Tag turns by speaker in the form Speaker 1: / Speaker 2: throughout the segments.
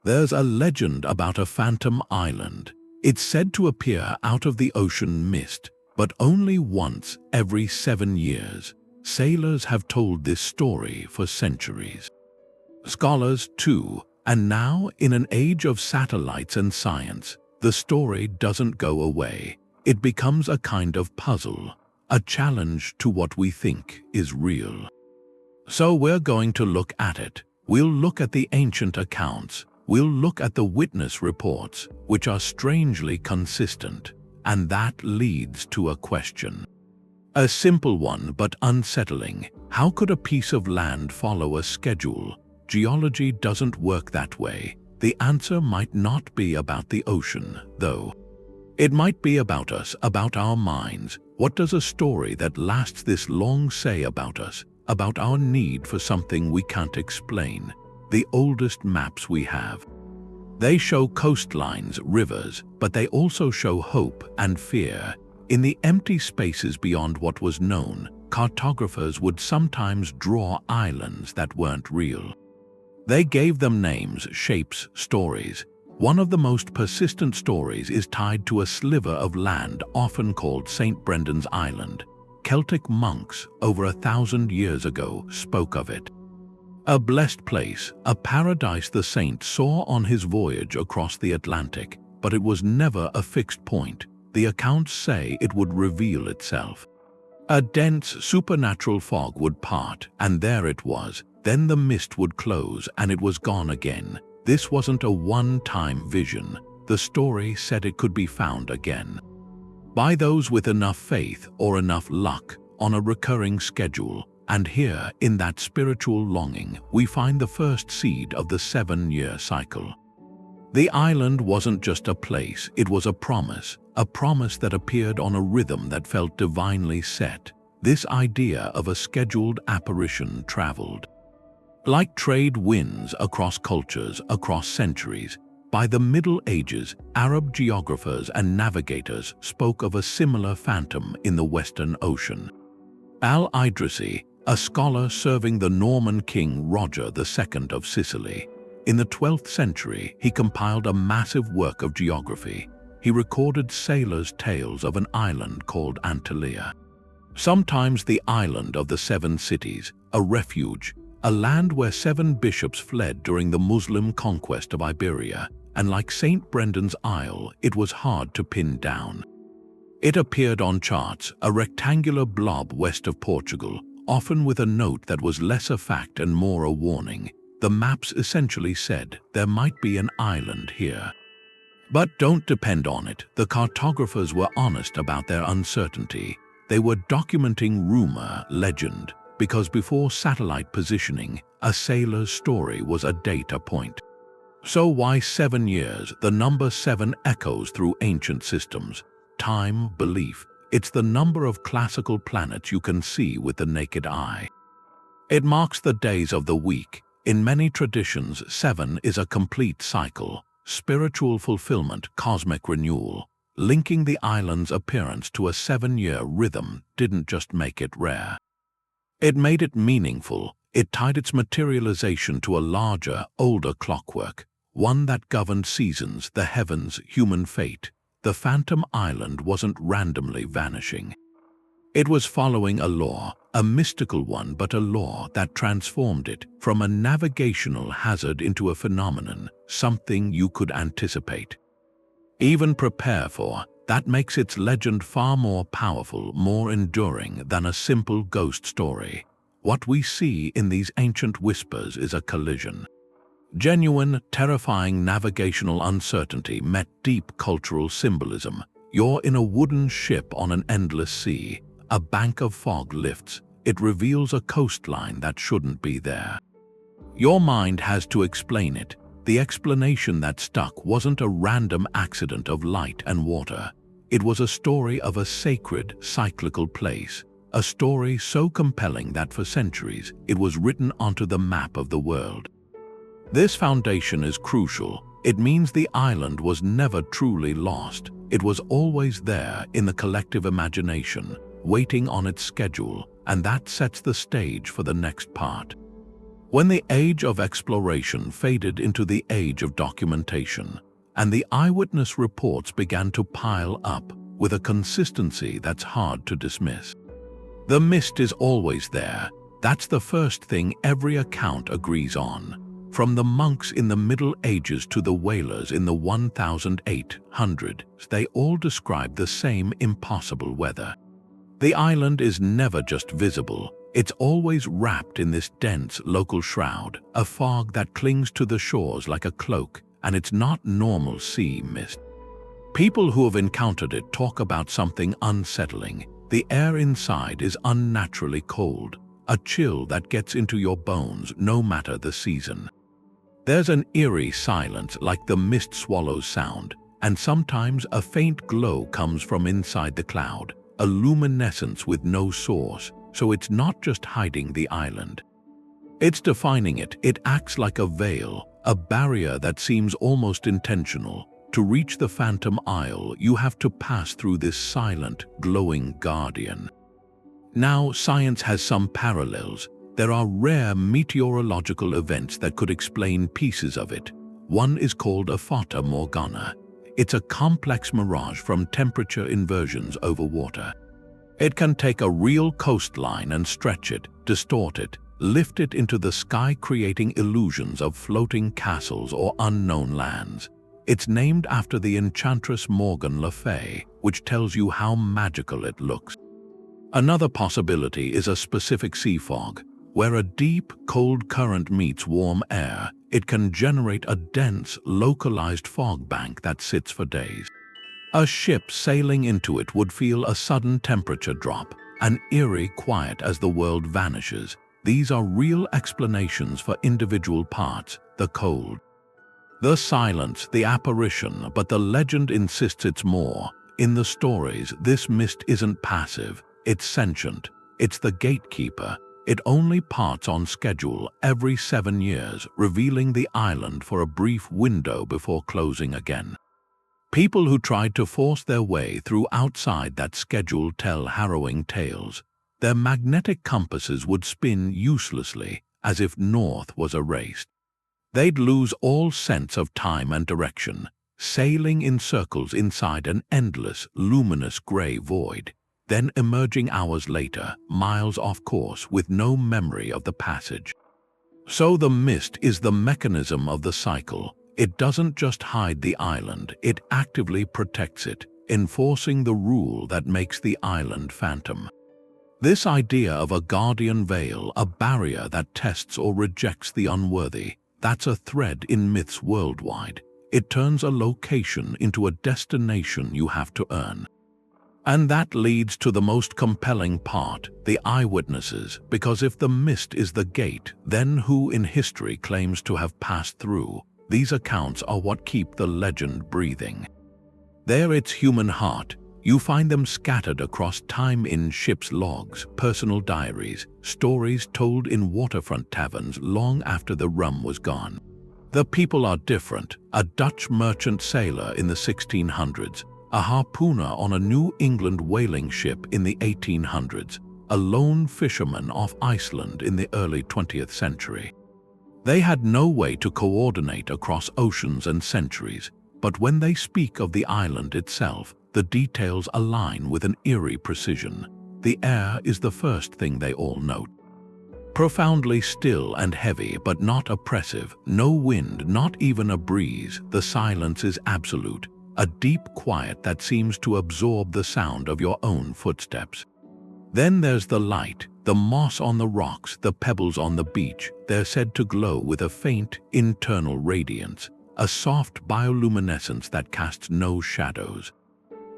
Speaker 1: There's a legend about a phantom island. It's said to appear out of the ocean mist, but only once every 7 years. Sailors have told this story for centuries. Scholars too, and now in an age of satellites and science, the story doesn't go away. It becomes a kind of puzzle, a challenge to what we think is real. So we're going to look at it. We'll look at the ancient accounts. We'll look at the witness reports, which are strangely consistent. And that leads to a question. A simple one but unsettling. How could a piece of land follow a schedule? Geology doesn't work that way. The answer might not be about the ocean, though. It might be about us, about our minds. What does a story that lasts this long say about us, about our need for something we can't explain? The oldest maps we have. They show coastlines, rivers, but they also show hope and fear. In the empty spaces beyond what was known, cartographers would sometimes draw islands that weren't real. They gave them names, shapes, stories. One of the most persistent stories is tied to a sliver of land often called St. Brendan's Island. Celtic monks over 1,000 years ago spoke of it. A blessed place, a paradise the saint saw on his voyage across the Atlantic, but it was never a fixed point. The accounts say it would reveal itself. A dense supernatural fog would part, and there it was. Then the mist would close, and it was gone again. This wasn't a one-time vision. The story said it could be found again by those with enough faith or enough luck on a recurring schedule. And here, in that spiritual longing, we find the first seed of the 7-year cycle. The island wasn't just a place, it was a promise that appeared on a rhythm that felt divinely set. This idea of a scheduled apparition traveled like trade winds across cultures, across centuries. By the Middle Ages, Arab geographers and navigators spoke of a similar phantom in the Western Ocean. Al-Idrisi, a scholar serving the Norman king Roger II of Sicily. In the 12th century, he compiled a massive work of geography. He recorded sailors' tales of an island called Antalya. Sometimes the island of the 7 cities, a refuge, a land where 7 bishops fled during the Muslim conquest of Iberia, and like St. Brendan's Isle, it was hard to pin down. It appeared on charts, a rectangular blob west of Portugal, often with a note that was less a fact and more a warning. The maps essentially said there might be an island here. But don't depend on it. The cartographers were honest about their uncertainty. They were documenting rumor, legend, because before satellite positioning, a sailor's story was a data point. So why 7 years? The number 7 echoes through ancient systems. Time, belief. It's the number of classical planets you can see with the naked eye. It marks the days of the week. In many traditions, 7 is a complete cycle, spiritual fulfillment, cosmic renewal. Linking the island's appearance to a 7-year rhythm didn't just make it rare. It made it meaningful. It tied its materialization to a larger, older clockwork, one that governed seasons, the heavens, human fate. The phantom island wasn't randomly vanishing. It was following a law, a mystical one, but a law that transformed it from a navigational hazard into a phenomenon, something you could anticipate, even prepare for. That makes its legend far more powerful, more enduring than a simple ghost story. What we see in these ancient whispers is a collision. Genuine, terrifying navigational uncertainty met deep cultural symbolism. You're in a wooden ship on an endless sea. A bank of fog lifts. It reveals a coastline that shouldn't be there. Your mind has to explain it. The explanation that stuck wasn't a random accident of light and water. It was a story of a sacred, cyclical place. A story so compelling that for centuries it was written onto the map of the world. This foundation is crucial. It means the island was never truly lost. It was always there in the collective imagination, waiting on its schedule, and that sets the stage for the next part. When the age of exploration faded into the age of documentation, and the eyewitness reports began to pile up with a consistency that's hard to dismiss. The mist is always there. That's the first thing every account agrees on. From the monks in the Middle Ages to the whalers in the 1800s, they all describe the same impossible weather. The island is never just visible, it's always wrapped in this dense local shroud, a fog that clings to the shores like a cloak, and it's not normal sea mist. People who have encountered it talk about something unsettling. The air inside is unnaturally cold, a chill that gets into your bones no matter the season. There's an eerie silence like the mist swallows sound, and sometimes a faint glow comes from inside the cloud, a luminescence with no source, so it's not just hiding the island. It's defining it. It acts like a veil, a barrier that seems almost intentional. To reach the Phantom Isle, you have to pass through this silent, glowing guardian. Now, science has some parallels. There are rare meteorological events that could explain pieces of it. One is called a fata morgana. It's a complex mirage from temperature inversions over water. It can take a real coastline and stretch it, distort it, lift it into the sky, creating illusions of floating castles or unknown lands. It's named after the enchantress Morgan Le Fay, which tells you how magical it looks. Another possibility is a specific sea fog. Where a deep, cold current meets warm air, it can generate a dense, localized fog bank that sits for days. A ship sailing into it would feel a sudden temperature drop, an eerie quiet as the world vanishes. These are real explanations for individual parts: the cold, the silence, the apparition, but the legend insists it's more. In the stories, this mist isn't passive, it's sentient. It's the gatekeeper. It only parts on schedule every 7 years, revealing the island for a brief window before closing again. People who tried to force their way through outside that schedule tell harrowing tales. Their magnetic compasses would spin uselessly, as if north was erased. They'd lose all sense of time and direction, sailing in circles inside an endless, luminous gray void, then emerging hours later, miles off course with no memory of the passage. So the mist is the mechanism of the cycle. It doesn't just hide the island, it actively protects it, enforcing the rule that makes the island phantom. This idea of a guardian veil, a barrier that tests or rejects the unworthy, that's a thread in myths worldwide. It turns a location into a destination you have to earn. And that leads to the most compelling part, the eyewitnesses, because if the mist is the gate, then who in history claims to have passed through? These accounts are what keep the legend breathing. There its human heart. You find them scattered across time in ships' logs, personal diaries, stories told in waterfront taverns long after the rum was gone. The people are different. A Dutch merchant sailor in the 1600s, a harpooner on a New England whaling ship in the 1800s, a lone fisherman off Iceland in the early 20th century. They had no way to coordinate across oceans and centuries, but when they speak of the island itself, the details align with an eerie precision. The air is the first thing they all note. Profoundly still and heavy, but not oppressive. No wind, not even a breeze. The silence is absolute. A deep quiet that seems to absorb the sound of your own footsteps. Then there's the light, the moss on the rocks, the pebbles on the beach. They're said to glow with a faint, internal radiance, a soft bioluminescence that casts no shadows.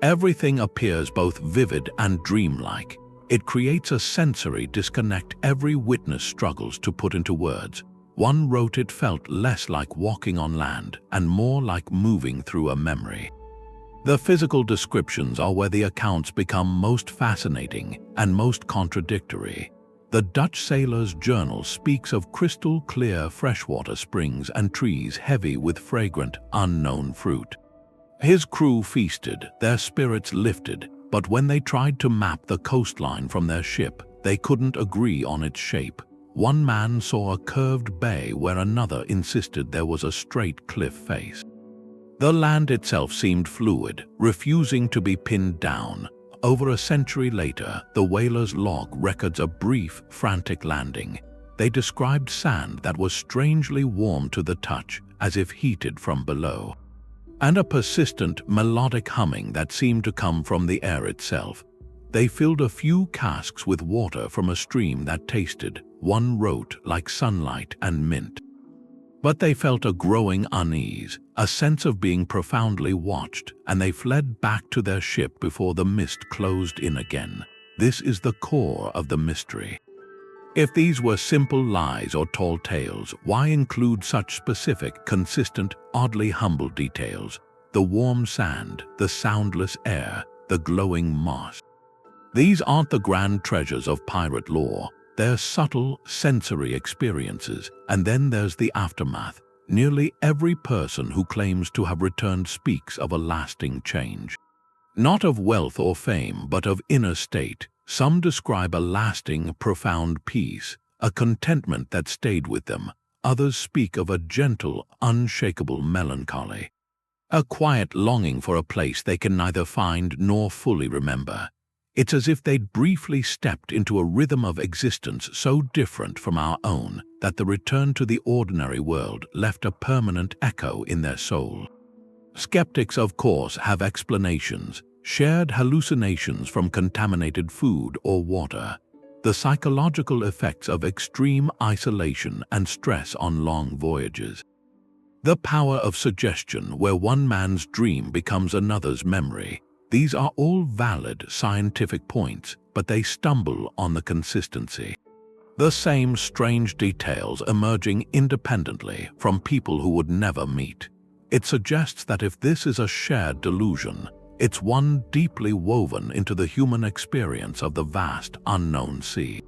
Speaker 1: Everything appears both vivid and dreamlike. It creates a sensory disconnect every witness struggles to put into words. One wrote it felt less like walking on land and more like moving through a memory. The physical descriptions are where the accounts become most fascinating and most contradictory. The Dutch sailor's journal speaks of crystal clear freshwater springs and trees heavy with fragrant, unknown fruit. His crew feasted, their spirits lifted, but when they tried to map the coastline from their ship, they couldn't agree on its shape. one man saw a curved bay where another insisted there was a straight cliff face. The land itself seemed fluid, refusing to be pinned down. Over a century later, the whalers' log records a brief, frantic landing. They described sand that was strangely warm to the touch, as if heated from below, and a persistent, melodic humming that seemed to come from the air itself. They filled a few casks with water from a stream that tasted, one wrote, like sunlight and mint. But they felt a growing unease, a sense of being profoundly watched, and they fled back to their ship before the mist closed in again. This is the core of the mystery. If these were simple lies or tall tales, why include such specific, consistent, oddly humble details? The warm sand, the soundless air, the glowing moss. These aren't the grand treasures of pirate lore. They're subtle, sensory experiences, and then there's the aftermath. Nearly every person who claims to have returned speaks of a lasting change. Not of wealth or fame, but of inner state. Some describe a lasting, profound peace, a contentment that stayed with them. Others speak of a gentle, unshakable melancholy, a quiet longing for a place they can neither find nor fully remember. It's as if they'd briefly stepped into a rhythm of existence so different from our own that the return to the ordinary world left a permanent echo in their soul. Skeptics, of course, have explanations, shared hallucinations from contaminated food or water, the psychological effects of extreme isolation and stress on long voyages, the power of suggestion where one man's dream becomes another's memory. These are all valid scientific points, but they stumble on the consistency. The same strange details emerging independently from people who would never meet. It suggests that if this is a shared delusion, it's one deeply woven into the human experience of the vast unknown sea.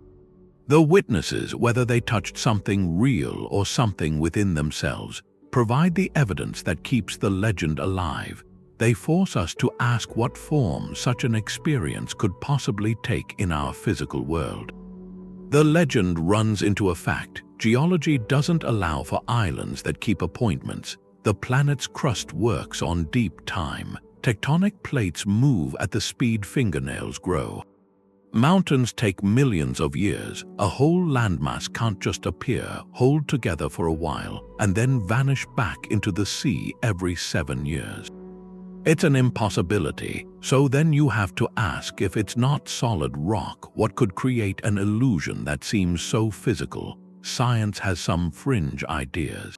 Speaker 1: The witnesses, whether they touched something real or something within themselves, provide the evidence that keeps the legend alive. They force us to ask what form such an experience could possibly take in our physical world. The legend runs into a fact. Geology doesn't allow for islands that keep appointments. The planet's crust works on deep time. Tectonic plates move at the speed fingernails grow. Mountains take millions of years. A whole landmass can't just appear, hold together for a while, and then vanish back into the sea every 7 years. It's an impossibility, so then you have to ask, if it's not solid rock, what could create an illusion that seems so physical? Science has some fringe ideas.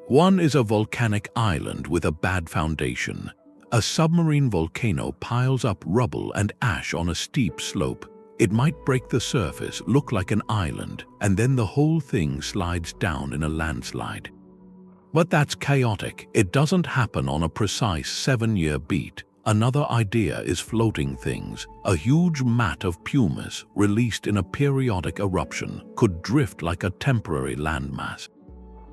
Speaker 1: One is a volcanic island with a bad foundation. A submarine volcano piles up rubble and ash on a steep slope. It might break the surface, look like an island, and then the whole thing slides down in a landslide. But that's chaotic. It doesn't happen on a precise 7-year beat. Another idea is floating things. A huge mat of pumice, released in a periodic eruption, could drift like a temporary landmass.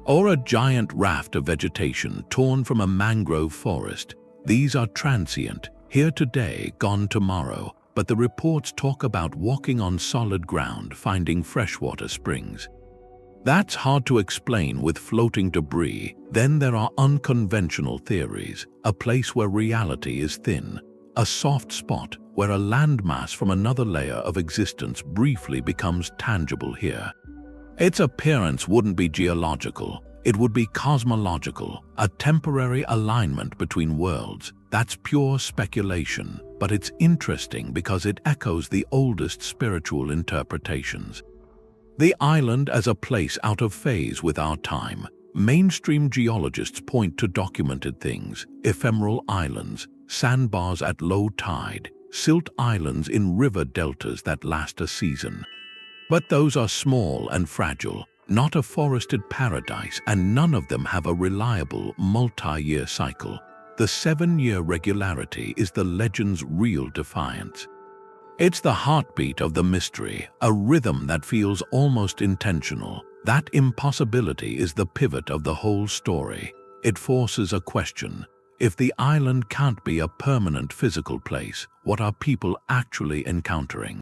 Speaker 1: Or a giant raft of vegetation torn from a mangrove forest. These are transient, here today, gone tomorrow, but the reports talk about walking on solid ground, finding freshwater springs. That's hard to explain with floating debris. Then there are unconventional theories, a place where reality is thin, a soft spot where a landmass from another layer of existence briefly becomes tangible here. Its appearance wouldn't be geological, it would be cosmological, a temporary alignment between worlds. That's pure speculation, but it's interesting because it echoes the oldest spiritual interpretations. The island as a place out of phase with our time. Mainstream geologists point to documented things, ephemeral islands, sandbars at low tide, silt islands in river deltas that last a season. But those are small and fragile, not a forested paradise, and none of them have a reliable multi-year cycle. The 7-year regularity is the legend's real defiance. It's the heartbeat of the mystery, a rhythm that feels almost intentional. That impossibility is the pivot of the whole story. It forces a question. If the island can't be a permanent physical place, what are people actually encountering?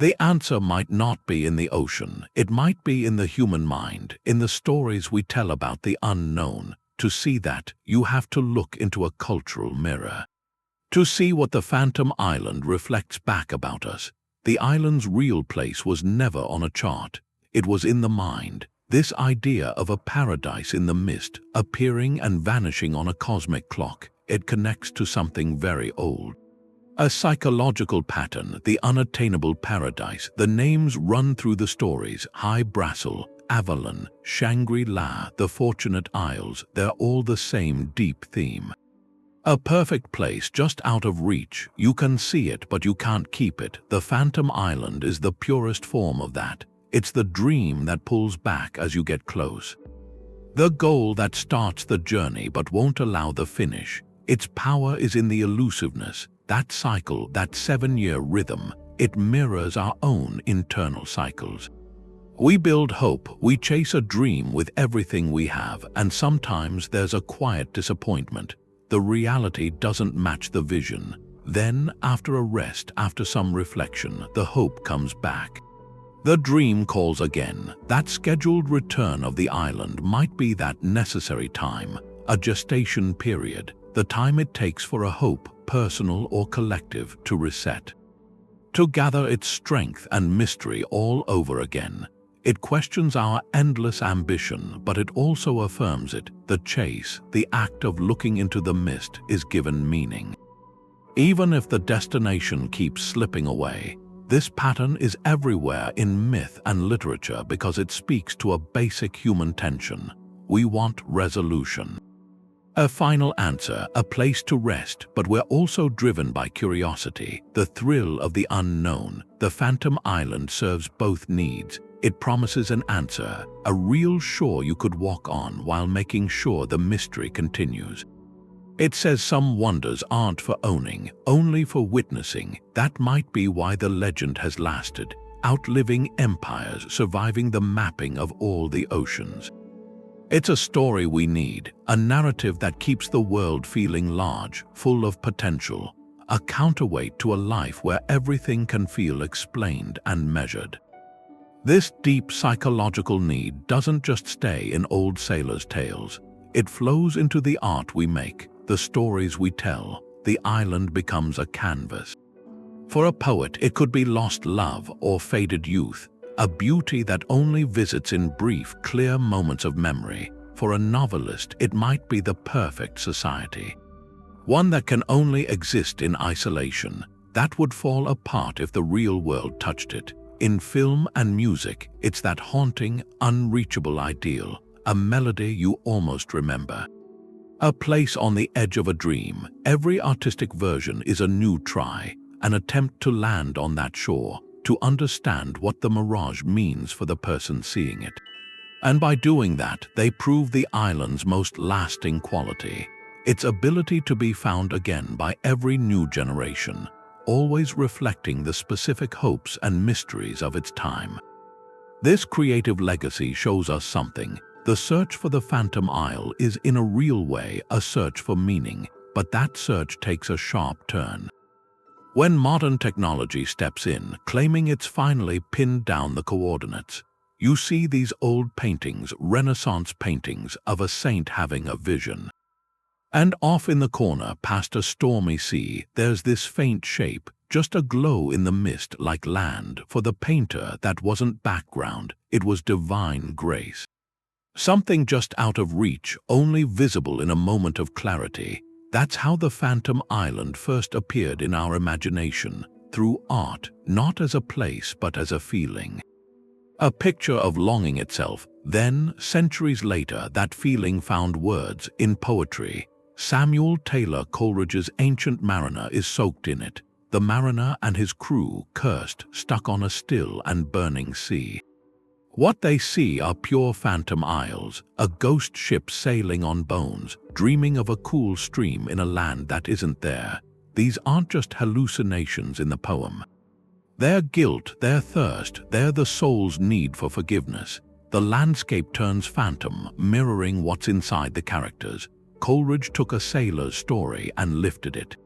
Speaker 1: The answer might not be in the ocean. It might be in the human mind, in the stories we tell about the unknown. To see that, you have to look into a cultural mirror. To see what the Phantom Island reflects back about us. The island's real place was never on a chart. It was in the mind. This idea of a paradise in the mist, appearing and vanishing on a cosmic clock, it connects to something very old. A psychological pattern, the unattainable paradise. The names run through the stories. High Brassel, Avalon, Shangri-La, the Fortunate Isles, they're all the same deep theme. A perfect place just out of reach. You can see it, but you can't keep it. The Phantom Island is the purest form of that. It's the dream that pulls back as you get close. The goal that starts the journey but won't allow the finish. Its power is in the elusiveness. That cycle, that 7-year rhythm, it mirrors our own internal cycles. We build hope, we chase a dream with everything we have, and sometimes there's a quiet disappointment. The reality doesn't match the vision. Then, after a rest, after some reflection, the hope comes back. The dream calls again. That scheduled return of the island might be that necessary time, a gestation period, the time it takes for a hope, personal or collective, to reset. To gather its strength and mystery all over again. It questions our endless ambition, but it also affirms it. The chase, the act of looking into the mist, is given meaning. Even if the destination keeps slipping away, this pattern is everywhere in myth and literature because it speaks to a basic human tension. We want resolution. A final answer, a place to rest, but we're also driven by curiosity, the thrill of the unknown. The Phantom Island serves both needs. It promises an answer, a real shore you could walk on while making sure the mystery continues. It says some wonders aren't for owning, only for witnessing. That might be why the legend has lasted, outliving empires, surviving the mapping of all the oceans. It's a story we need, a narrative that keeps the world feeling large, full of potential, a counterweight to a life where everything can feel explained and measured. This deep psychological need doesn't just stay in old sailors' tales. It flows into the art we make, the stories we tell. The island becomes a canvas. For a poet, it could be lost love or faded youth, a beauty that only visits in brief, clear moments of memory. For a novelist, it might be the perfect society. One that can only exist in isolation, that would fall apart if the real world touched it. In film and music, it's that haunting, unreachable ideal, a melody you almost remember. A place on the edge of a dream. Every artistic version is a new try, an attempt to land on that shore, to understand what the mirage means for the person seeing it. And by doing that, they prove the island's most lasting quality, its ability to be found again by every new generation, always reflecting the specific hopes and mysteries of its time. This creative legacy shows us something. The search for the Phantom Isle is in a real way a search for meaning, but that search takes a sharp turn. When modern technology steps in, claiming it's finally pinned down the coordinates, you see these old paintings, Renaissance paintings, of a saint having a vision. And off in the corner, past a stormy sea, there's this faint shape, just a glow in the mist like land. For the painter, that wasn't background, it was divine grace. Something just out of reach, only visible in a moment of clarity. That's how the Phantom Island first appeared in our imagination, through art, not as a place but as a feeling. A picture of longing itself. Then, centuries later, that feeling found words in poetry. Samuel Taylor Coleridge's Ancient Mariner is soaked in it. The mariner and his crew, cursed, stuck on a still and burning sea. What they see are pure phantom isles, a ghost ship sailing on bones, dreaming of a cool stream in a land that isn't there. These aren't just hallucinations in the poem. Their guilt, their thirst, they're the soul's need for forgiveness. The landscape turns phantom, mirroring what's inside the characters. Coleridge took a sailor's story and lifted it.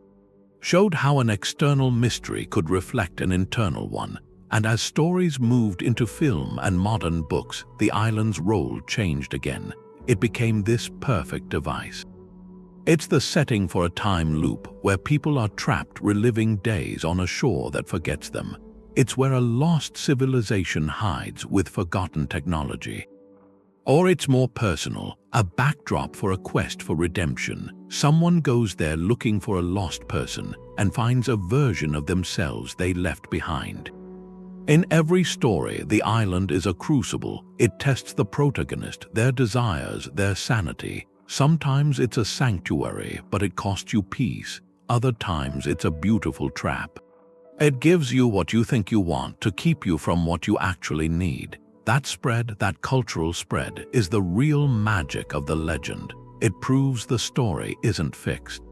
Speaker 1: Showed how an external mystery could reflect an internal one. And as stories moved into film and modern books, the island's role changed again. It became this perfect device. It's the setting for a time loop where people are trapped reliving days on a shore that forgets them. It's where a lost civilization hides with forgotten technology. Or it's more personal, a backdrop for a quest for redemption. Someone goes there looking for a lost person and finds a version of themselves they left behind. In every story, the island is a crucible. It tests the protagonist, their desires, their sanity. Sometimes it's a sanctuary, but it costs you peace. Other times it's a beautiful trap. It gives you what you think you want to keep you from what you actually need. That spread, that cultural spread, is the real magic of the legend. It proves the story isn't fixed.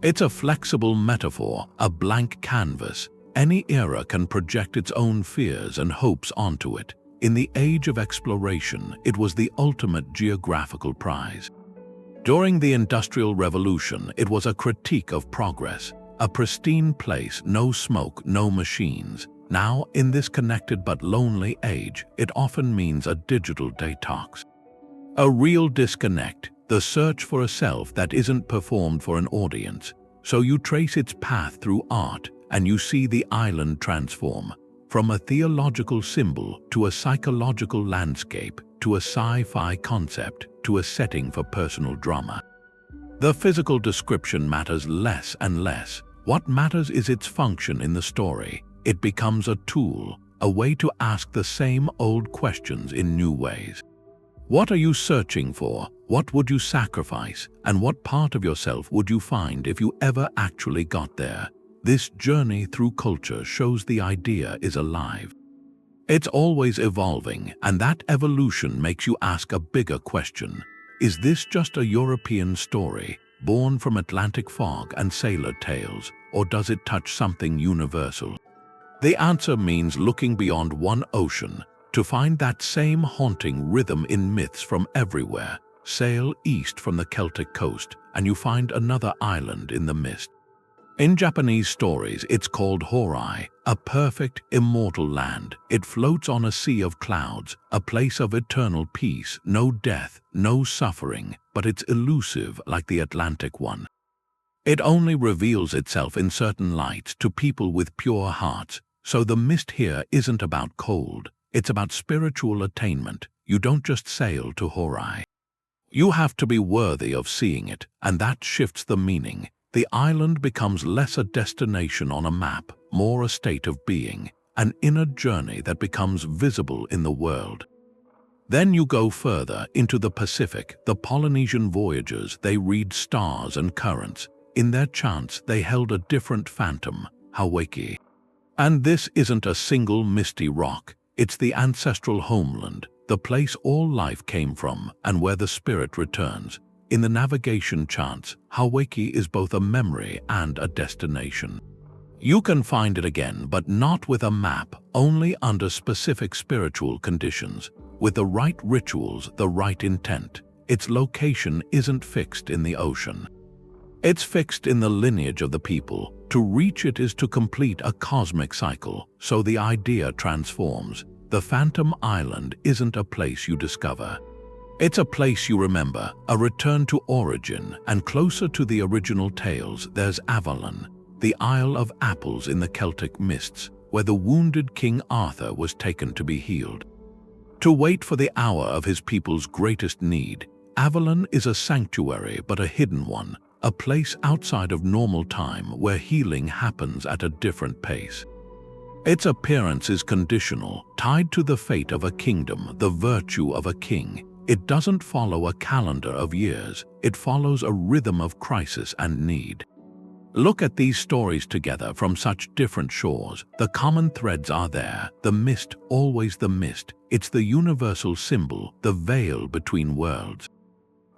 Speaker 1: It's a flexible metaphor, a blank canvas. Any era can project its own fears and hopes onto it. In the age of exploration, it was the ultimate geographical prize. During the Industrial Revolution, it was a critique of progress. A pristine place, no smoke, no machines. Now, in this connected but lonely age, it often means a digital detox. A real disconnect, the search for a self that isn't performed for an audience. So you trace its path through art, and you see the island transform, from a theological symbol to a psychological landscape, to a sci-fi concept, to a setting for personal drama. The physical description matters less and less. What matters is its function in the story. It becomes a tool, a way to ask the same old questions in new ways. What are you searching for? What would you sacrifice? And what part of yourself would you find if you ever actually got there? This journey through culture shows the idea is alive. It's always evolving, and that evolution makes you ask a bigger question. Is this just a European story, born from Atlantic fog and sailor tales, or does it touch something universal? The answer means looking beyond one ocean to find that same haunting rhythm in myths from everywhere. Sail east from the Celtic coast, and you find another island in the mist. In Japanese stories, it's called Horai, a perfect, immortal land. It floats on a sea of clouds, a place of eternal peace, no death, no suffering, but it's elusive like the Atlantic one. It only reveals itself in certain lights to people with pure hearts. So the mist here isn't about cold, it's about spiritual attainment. You don't just sail to Horai. You have to be worthy of seeing it, and that shifts the meaning. The island becomes less a destination on a map, more a state of being, an inner journey that becomes visible in the world. Then you go further into the Pacific. The Polynesian voyagers, they read stars and currents. In their chants, they held a different phantom, Hawaii. And this isn't a single misty rock. It's the ancestral homeland, the place all life came from and where the spirit returns. In the navigation chants, Hawaii is both a memory and a destination. You can find it again, but not with a map, only under specific spiritual conditions. With the right rituals, the right intent. Its location isn't fixed in the ocean. It's fixed in the lineage of the people. To reach it is to complete a cosmic cycle, so the idea transforms. The Phantom Island isn't a place you discover. It's a place you remember, a return to origin, and closer to the original tales, there's Avalon, the Isle of Apples in the Celtic mists, where the wounded King Arthur was taken to be healed. To wait for the hour of his people's greatest need, Avalon is a sanctuary but a hidden one, a place outside of normal time where healing happens at a different pace. Its appearance is conditional, tied to the fate of a kingdom, the virtue of a king. It doesn't follow a calendar of years, it follows a rhythm of crisis and need. Look at these stories together from such different shores. The common threads are there, the mist, always the mist. It's the universal symbol, the veil between worlds.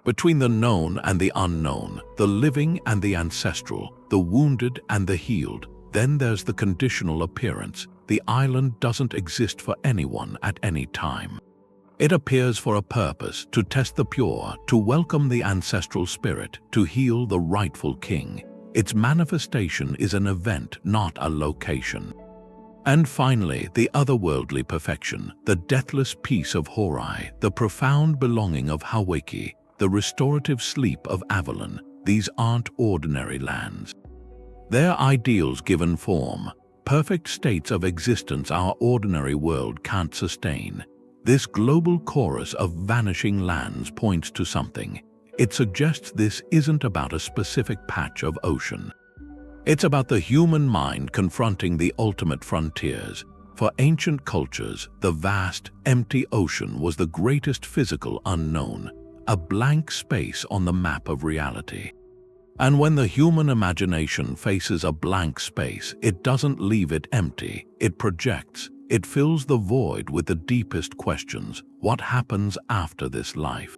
Speaker 1: Between the known and the unknown, the living and the ancestral, the wounded and the healed. Then there's the conditional appearance. The island doesn't exist for anyone at any time. It appears for a purpose, to test the pure, to welcome the ancestral spirit, to heal the rightful king. Its manifestation is an event, not a location. And finally, the otherworldly perfection, the deathless peace of Horai, the profound belonging of Hawaii, the restorative sleep of Avalon. These aren't ordinary lands. They're ideals given form, perfect states of existence our ordinary world can't sustain. This global chorus of vanishing lands points to something. It suggests this isn't about a specific patch of ocean. It's about the human mind confronting the ultimate frontiers. For ancient cultures, the vast, empty ocean was the greatest physical unknown, a blank space on the map of reality. And when the human imagination faces a blank space, it doesn't leave it empty, it projects. It fills the void with the deepest questions. What happens after this life?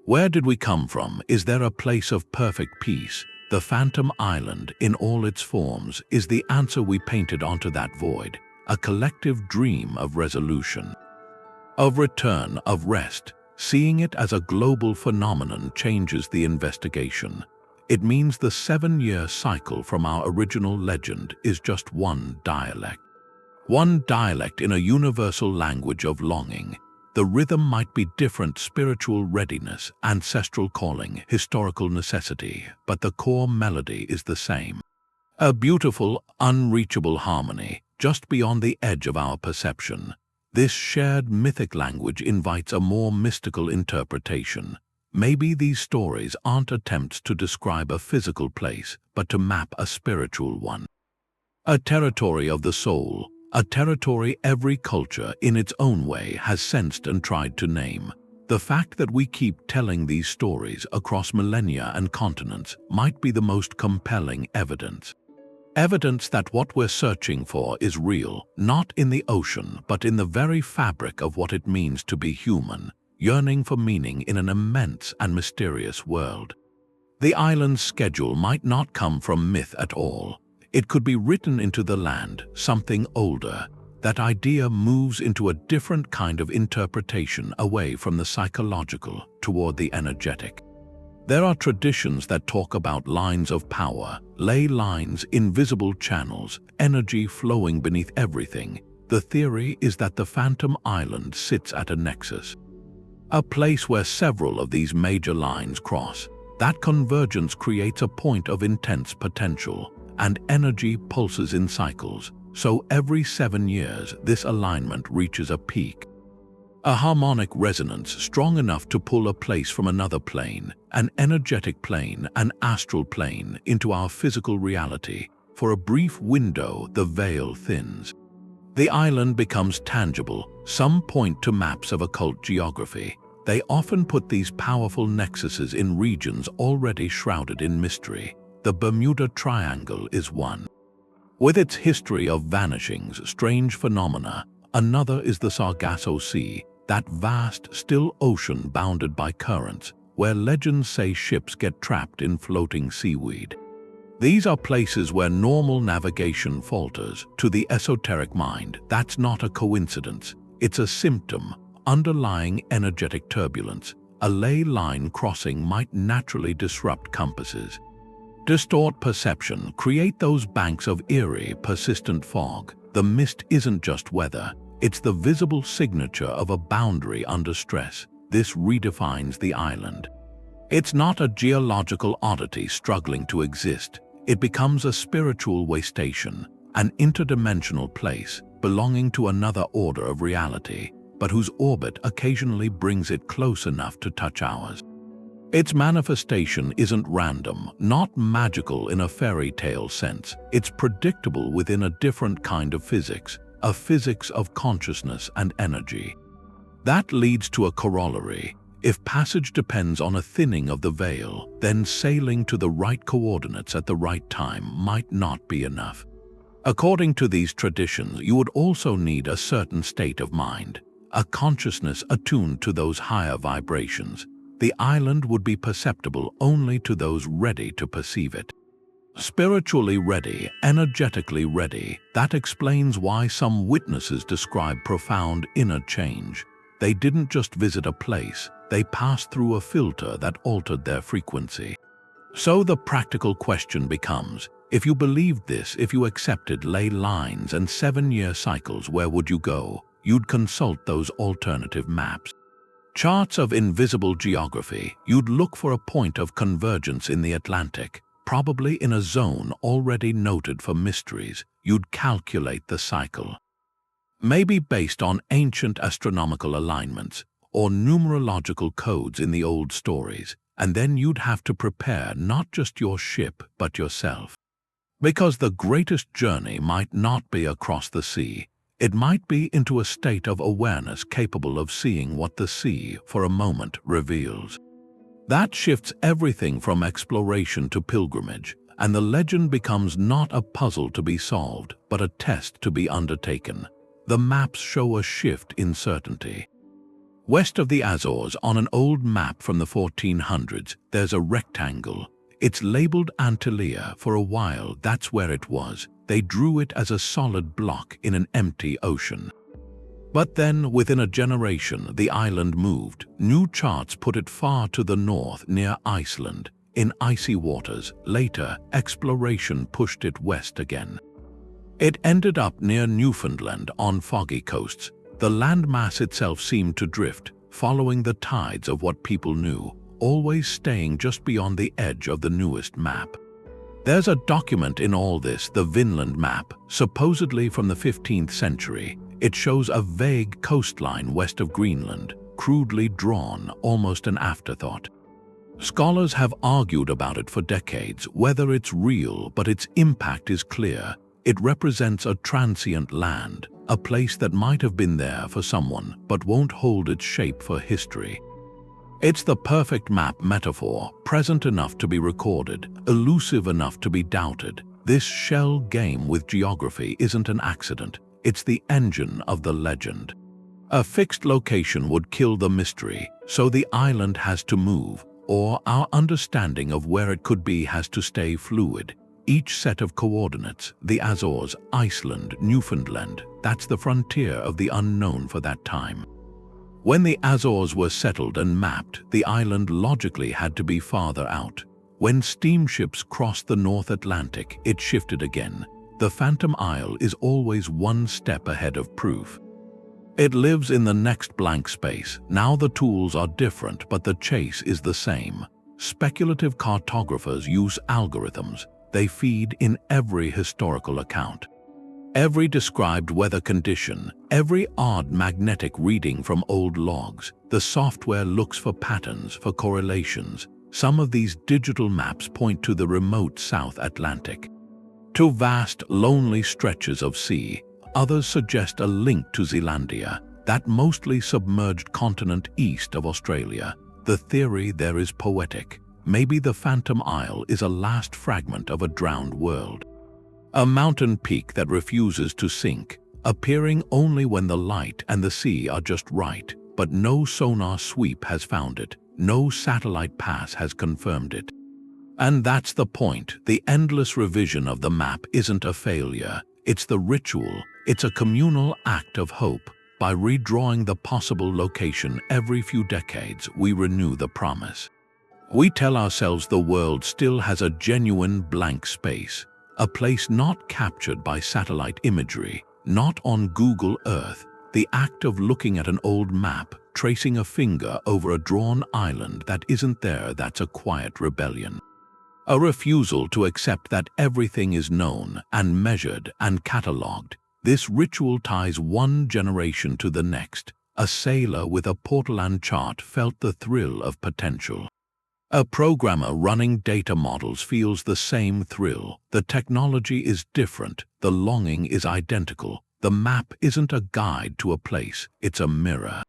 Speaker 1: Where did we come from? Is there a place of perfect peace? The Phantom Island, in all its forms, is the answer we painted onto that void, a collective dream of resolution, of return, of rest. Seeing it as a global phenomenon changes the investigation. It means the 7-year cycle from our original legend is just one dialect. One dialect in a universal language of longing. The rhythm might be different: spiritual readiness, ancestral calling, historical necessity, but the core melody is the same. A beautiful, unreachable harmony, just beyond the edge of our perception. This shared mythic language invites a more mystical interpretation. Maybe these stories aren't attempts to describe a physical place, but to map a spiritual one. A territory of the soul. A territory every culture in its own way has sensed and tried to name. The fact that we keep telling these stories across millennia and continents might be the most compelling evidence. Evidence that what we're searching for is real, not in the ocean, but in the very fabric of what it means to be human, yearning for meaning in an immense and mysterious world. The island's schedule might not come from myth at all. It could be written into the land, something older. That idea moves into a different kind of interpretation, away from the psychological toward the energetic. There are traditions that talk about lines of power, ley lines, invisible channels, energy flowing beneath everything. The theory is that the Phantom Island sits at a nexus, a place where several of these major lines cross. That convergence creates a point of intense potential, and energy pulses in cycles, so every 7 years this alignment reaches a peak. A harmonic resonance strong enough to pull a place from another plane, an energetic plane, an astral plane, into our physical reality. For a brief window, the veil thins. The island becomes tangible. Some point to maps of occult geography. They often put these powerful nexuses in regions already shrouded in mystery. The Bermuda Triangle is one. With its history of vanishings, strange phenomena, another is the Sargasso Sea, that vast, still ocean bounded by currents, where legends say ships get trapped in floating seaweed. These are places where normal navigation falters. To the esoteric mind, that's not a coincidence. It's a symptom, underlying energetic turbulence. A ley line crossing might naturally disrupt compasses, distort perception, create those banks of eerie, persistent fog. The mist isn't just weather, it's the visible signature of a boundary under stress. This redefines the island. It's not a geological oddity struggling to exist. It becomes a spiritual way station, an interdimensional place belonging to another order of reality, but whose orbit occasionally brings it close enough to touch ours. Its manifestation isn't random, not magical in a fairy tale sense. It's predictable within a different kind of physics, a physics of consciousness and energy. That leads to a corollary. If passage depends on a thinning of the veil, then sailing to the right coordinates at the right time might not be enough. According to these traditions, you would also need a certain state of mind, a consciousness attuned to those higher vibrations. The island would be perceptible only to those ready to perceive it. Spiritually ready, energetically ready. That explains why some witnesses describe profound inner change. They didn't just visit a place, they passed through a filter that altered their frequency. So the practical question becomes, If you believed this, if you accepted ley lines and 7-year cycles, where would you go? You'd consult those alternative maps. Charts of invisible geography. You'd look for a point of convergence in the Atlantic, probably in a zone already noted for mysteries. You'd calculate the cycle. Maybe based on ancient astronomical alignments or numerological codes in the old stories, and then you'd have to prepare not just your ship but yourself. Because the greatest journey might not be across the sea, it might be into a state of awareness capable of seeing what the sea, for a moment, reveals. That shifts everything from exploration to pilgrimage, and the legend becomes not a puzzle to be solved, but a test to be undertaken. The maps show a shift in certainty. West of the Azores, on an old map from the 1400s, there's a rectangle. It's labeled Antillia. For a while, that's where it was. They drew it as a solid block in an empty ocean. But then, within a generation, the island moved. New charts put it far to the north, near Iceland, in icy waters. Later, exploration pushed it west again. It ended up near Newfoundland on foggy coasts. The landmass itself seemed to drift, following the tides of what people knew, always staying just beyond the edge of the newest map. There's a document in all this, the Vinland map, supposedly from the 15th century. It shows a vague coastline west of Greenland, crudely drawn, almost an afterthought. Scholars have argued about it for decades, whether it's real, but its impact is clear. It represents a transient land, a place that might have been there for someone, but won't hold its shape for history. It's the perfect map metaphor, present enough to be recorded, elusive enough to be doubted. This shell game with geography isn't an accident, it's the engine of the legend. A fixed location would kill the mystery, so the island has to move, or our understanding of where it could be has to stay fluid. Each set of coordinates, the Azores, Iceland, Newfoundland, that's the frontier of the unknown for that time. When the Azores were settled and mapped, the island logically had to be farther out. When steamships crossed the North Atlantic, it shifted again. The Phantom Isle is always one step ahead of proof. It lives in the next blank space. Now the tools are different, but the chase is the same. Speculative cartographers use algorithms. They feed in every historical account. Every described weather condition, every odd magnetic reading from old logs, the software looks for patterns, for correlations. Some of these digital maps point to the remote South Atlantic, to vast, lonely stretches of sea. Others suggest a link to Zealandia, that mostly submerged continent east of Australia. The theory there is poetic. Maybe the Phantom Isle is a last fragment of a drowned world. A mountain peak that refuses to sink, appearing only when the light and the sea are just right, but no sonar sweep has found it, no satellite pass has confirmed it. And that's the point. The endless revision of the map isn't a failure, it's the ritual, it's a communal act of hope. By redrawing the possible location every few decades, we renew the promise. We tell ourselves the world still has a genuine blank space, a place not captured by satellite imagery, not on Google Earth. The act of looking at an old map, tracing a finger over a drawn island that isn't there, that's a quiet rebellion. A refusal to accept that everything is known and measured and catalogued. This ritual ties one generation to the next. A sailor with a portolan chart felt the thrill of potential. A programmer running data models feels the same thrill. The technology is different, the longing is identical. The map isn't a guide to a place, it's a mirror.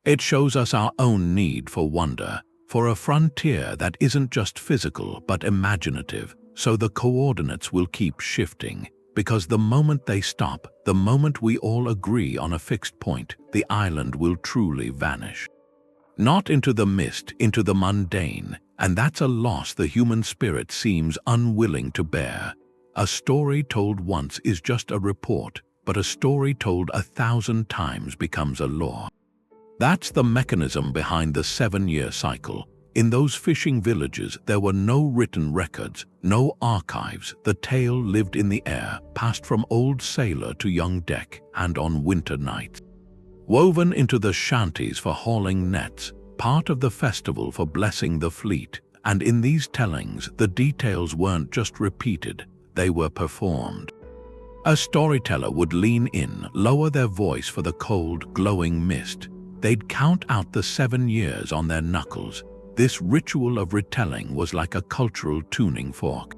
Speaker 1: It shows us our own need for wonder, for a frontier that isn't just physical but imaginative. So the coordinates will keep shifting, because the moment they stop, the moment we all agree on a fixed point, the island will truly vanish. Not into the mist, into the mundane, and that's a loss the human spirit seems unwilling to bear. A story told once is just a report, but a story told 1,000 times becomes a law. That's the mechanism behind the 7-year cycle. In those fishing villages, there were no written records, no archives. The tale lived in the air, passed from old sailor to young deck, and on winter nights. Woven into the shanties for hauling nets, part of the festival for blessing the fleet, and in these tellings, the details weren't just repeated, they were performed. A storyteller would lean in, lower their voice for the cold, glowing mist. They'd count out the 7 years on their knuckles. This ritual of retelling was like a cultural tuning fork.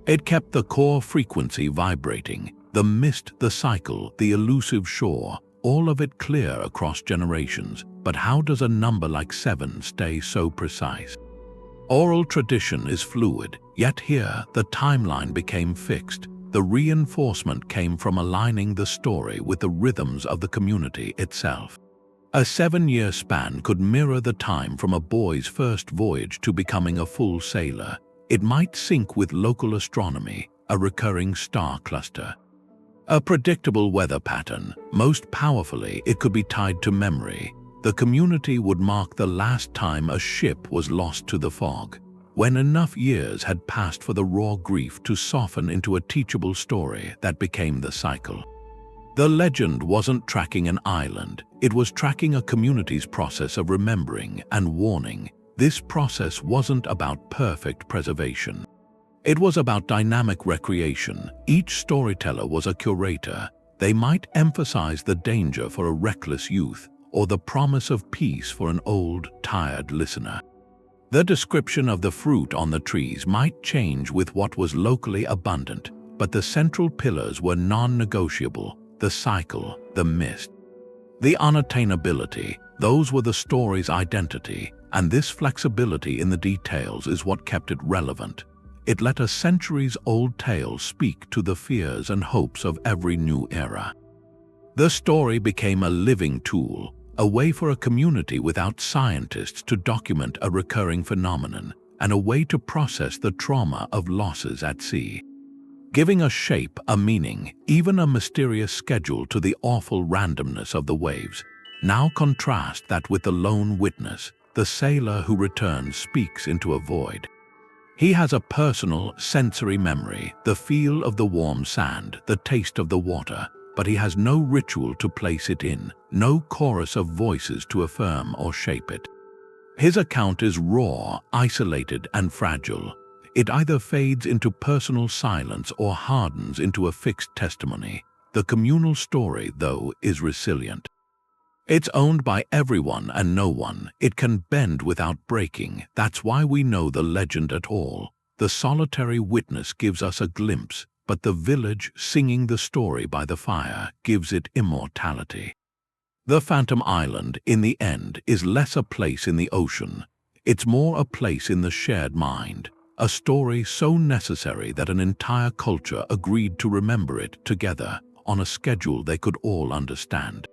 Speaker 1: It kept the core frequency vibrating, the mist, the cycle, the elusive shore, all of it clear across generations. But how does a number like 7 stay so precise? Oral tradition is fluid, yet here the timeline became fixed. The reinforcement came from aligning the story with the rhythms of the community itself. A 7-year span could mirror the time from a boy's first voyage to becoming a full sailor. It might sync with local astronomy, a recurring star cluster. A predictable weather pattern. Most powerfully, it could be tied to memory. The community would mark the last time a ship was lost to the fog, when enough years had passed for the raw grief to soften into a teachable story that became the cycle. The legend wasn't tracking an island, it was tracking a community's process of remembering and warning. This process wasn't about perfect preservation. It was about dynamic recreation. Each storyteller was a curator. They might emphasize the danger for a reckless youth, or the promise of peace for an old, tired listener. The description of the fruit on the trees might change with what was locally abundant, but the central pillars were non-negotiable: the cycle, the mist, the unattainability. Those were the story's identity, and this flexibility in the details is what kept it relevant. It let a centuries-old tale speak to the fears and hopes of every new era. The story became a living tool, a way for a community without scientists to document a recurring phenomenon, and a way to process the trauma of losses at sea. Giving a shape, a meaning, even a mysterious schedule to the awful randomness of the waves. Now contrast that with the lone witness, the sailor who returns speaks into a void. He has a personal, sensory memory, the feel of the warm sand, the taste of the water, but he has no ritual to place it in, no chorus of voices to affirm or shape it. His account is raw, isolated, and fragile. It either fades into personal silence or hardens into a fixed testimony. The communal story, though, is resilient. It's owned by everyone and no one. It can bend without breaking. That's why we know the legend at all. The solitary witness gives us a glimpse, but the village singing the story by the fire gives it immortality. The Phantom Island, in the end, is less a place in the ocean. It's more a place in the shared mind. A story so necessary that an entire culture agreed to remember it together on a schedule they could all understand.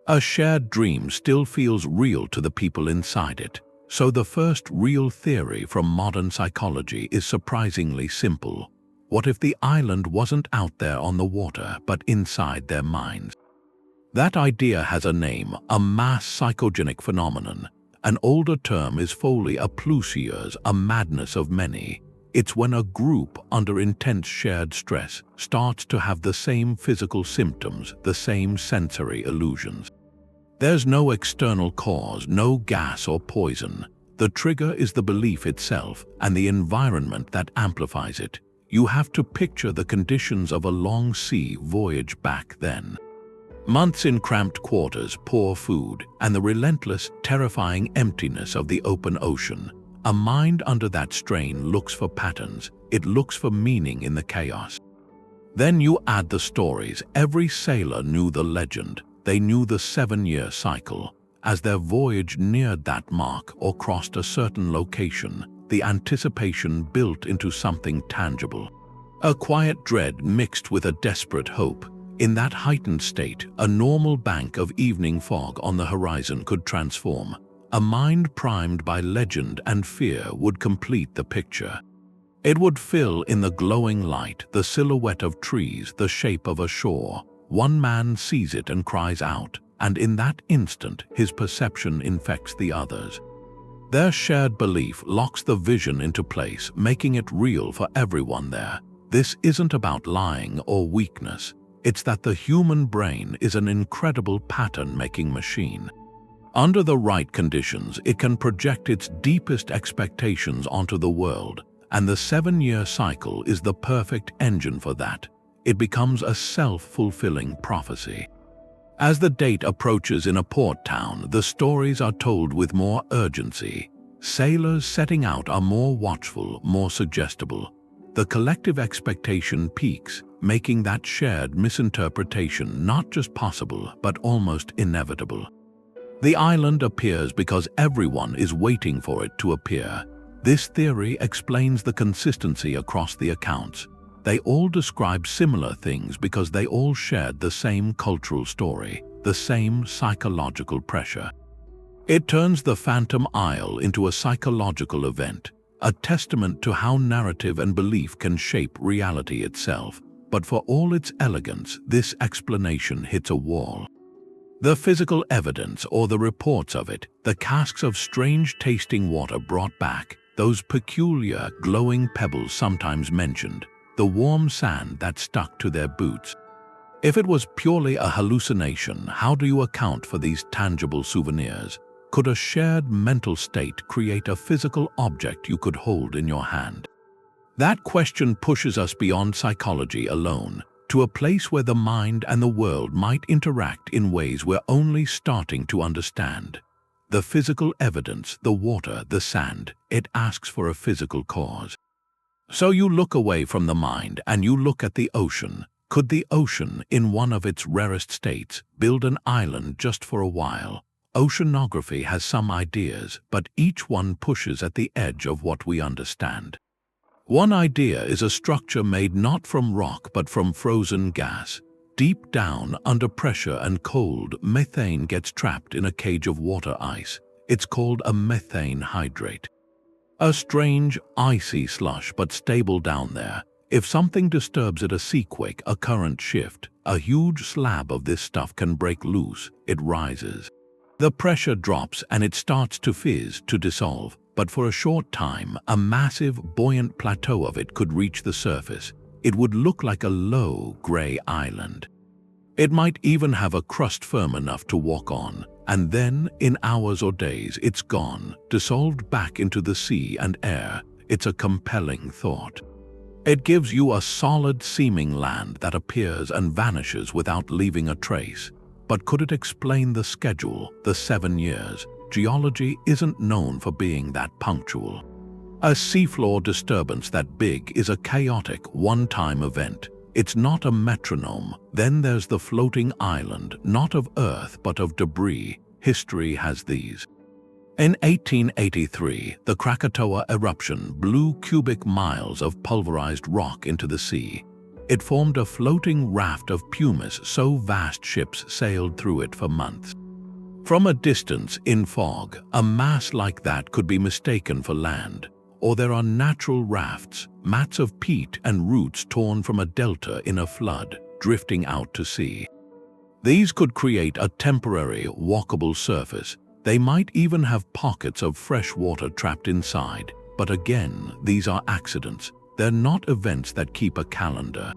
Speaker 1: A shared dream still feels real to the people inside it. So the first real theory from modern psychology is surprisingly simple. What if the island wasn't out there on the water, but inside their minds? That idea has a name, a mass psychogenic phenomenon. An older term is folie à plusieurs, a madness of many. It's when a group under intense shared stress starts to have the same physical symptoms, the same sensory illusions. There's no external cause, no gas or poison. The trigger is the belief itself and the environment that amplifies it. You have to picture the conditions of a long sea voyage back then. Months in cramped quarters, poor food, and the relentless, terrifying emptiness of the open ocean. A mind under that strain looks for patterns. It looks for meaning in the chaos. Then you add the stories. Every sailor knew the legend. They knew the 7-year cycle. As their voyage neared that mark or crossed a certain location, the anticipation built into something tangible. A quiet dread mixed with a desperate hope. In that heightened state, a normal bank of evening fog on the horizon could transform. A mind primed by legend and fear would complete the picture. It would fill in the glowing light, the silhouette of trees, the shape of a shore. One man sees it and cries out, and in that instant his perception infects the others. Their shared belief locks the vision into place, making it real for everyone there. This isn't about lying or weakness. It's that the human brain is an incredible pattern-making machine. Under the right conditions, it can project its deepest expectations onto the world, and the 7-year cycle is the perfect engine for that. It becomes a self-fulfilling prophecy. As the date approaches in a port town, the stories are told with more urgency. Sailors setting out are more watchful, more suggestible. The collective expectation peaks, making that shared misinterpretation not just possible, but almost inevitable. The island appears because everyone is waiting for it to appear. This theory explains the consistency across the accounts. They all describe similar things because they all shared the same cultural story, the same psychological pressure. It turns the Phantom Isle into a psychological event, a testament to how narrative and belief can shape reality itself. But for all its elegance, this explanation hits a wall. The physical evidence or the reports of it, the casks of strange-tasting water brought back, those peculiar, glowing pebbles sometimes mentioned, the warm sand that stuck to their boots. If it was purely a hallucination, how do you account for these tangible souvenirs? Could a shared mental state create a physical object you could hold in your hand? That question pushes us beyond psychology alone, to a place where the mind and the world might interact in ways we're only starting to understand. The physical evidence, the water, the sand, it asks for a physical cause. So you look away from the mind and you look at the ocean. Could the ocean, in one of its rarest states, build an island just for a while? Oceanography has some ideas, but each one pushes at the edge of what we understand. One idea is a structure made not from rock but from frozen gas. Deep down, under pressure and cold, methane gets trapped in a cage of water ice. It's called a methane hydrate. A strange, icy slush, but stable down there. If something disturbs it, a seaquake, a current shift, a huge slab of this stuff can break loose. It rises. The pressure drops and it starts to fizz, to dissolve. But for a short time, a massive, buoyant plateau of it could reach the surface. It would look like a low, gray island. It might even have a crust firm enough to walk on. And then, in hours or days, it's gone, dissolved back into the sea and air. It's a compelling thought. It gives you a solid seeming land that appears and vanishes without leaving a trace. But could it explain the schedule, the 7 years? Geology isn't known for being that punctual. A seafloor disturbance that big is a chaotic, one-time event. It's not a metronome. Then there's the floating island, not of earth but of debris. History has these. In 1883, the Krakatoa eruption blew cubic miles of pulverized rock into the sea. It formed a floating raft of pumice so vast ships sailed through it for months. From a distance, in fog, a mass like that could be mistaken for land. Or there are natural rafts, mats of peat and roots torn from a delta in a flood, drifting out to sea. These could create a temporary, walkable surface. They might even have pockets of fresh water trapped inside. But again, these are accidents. They're not events that keep a calendar.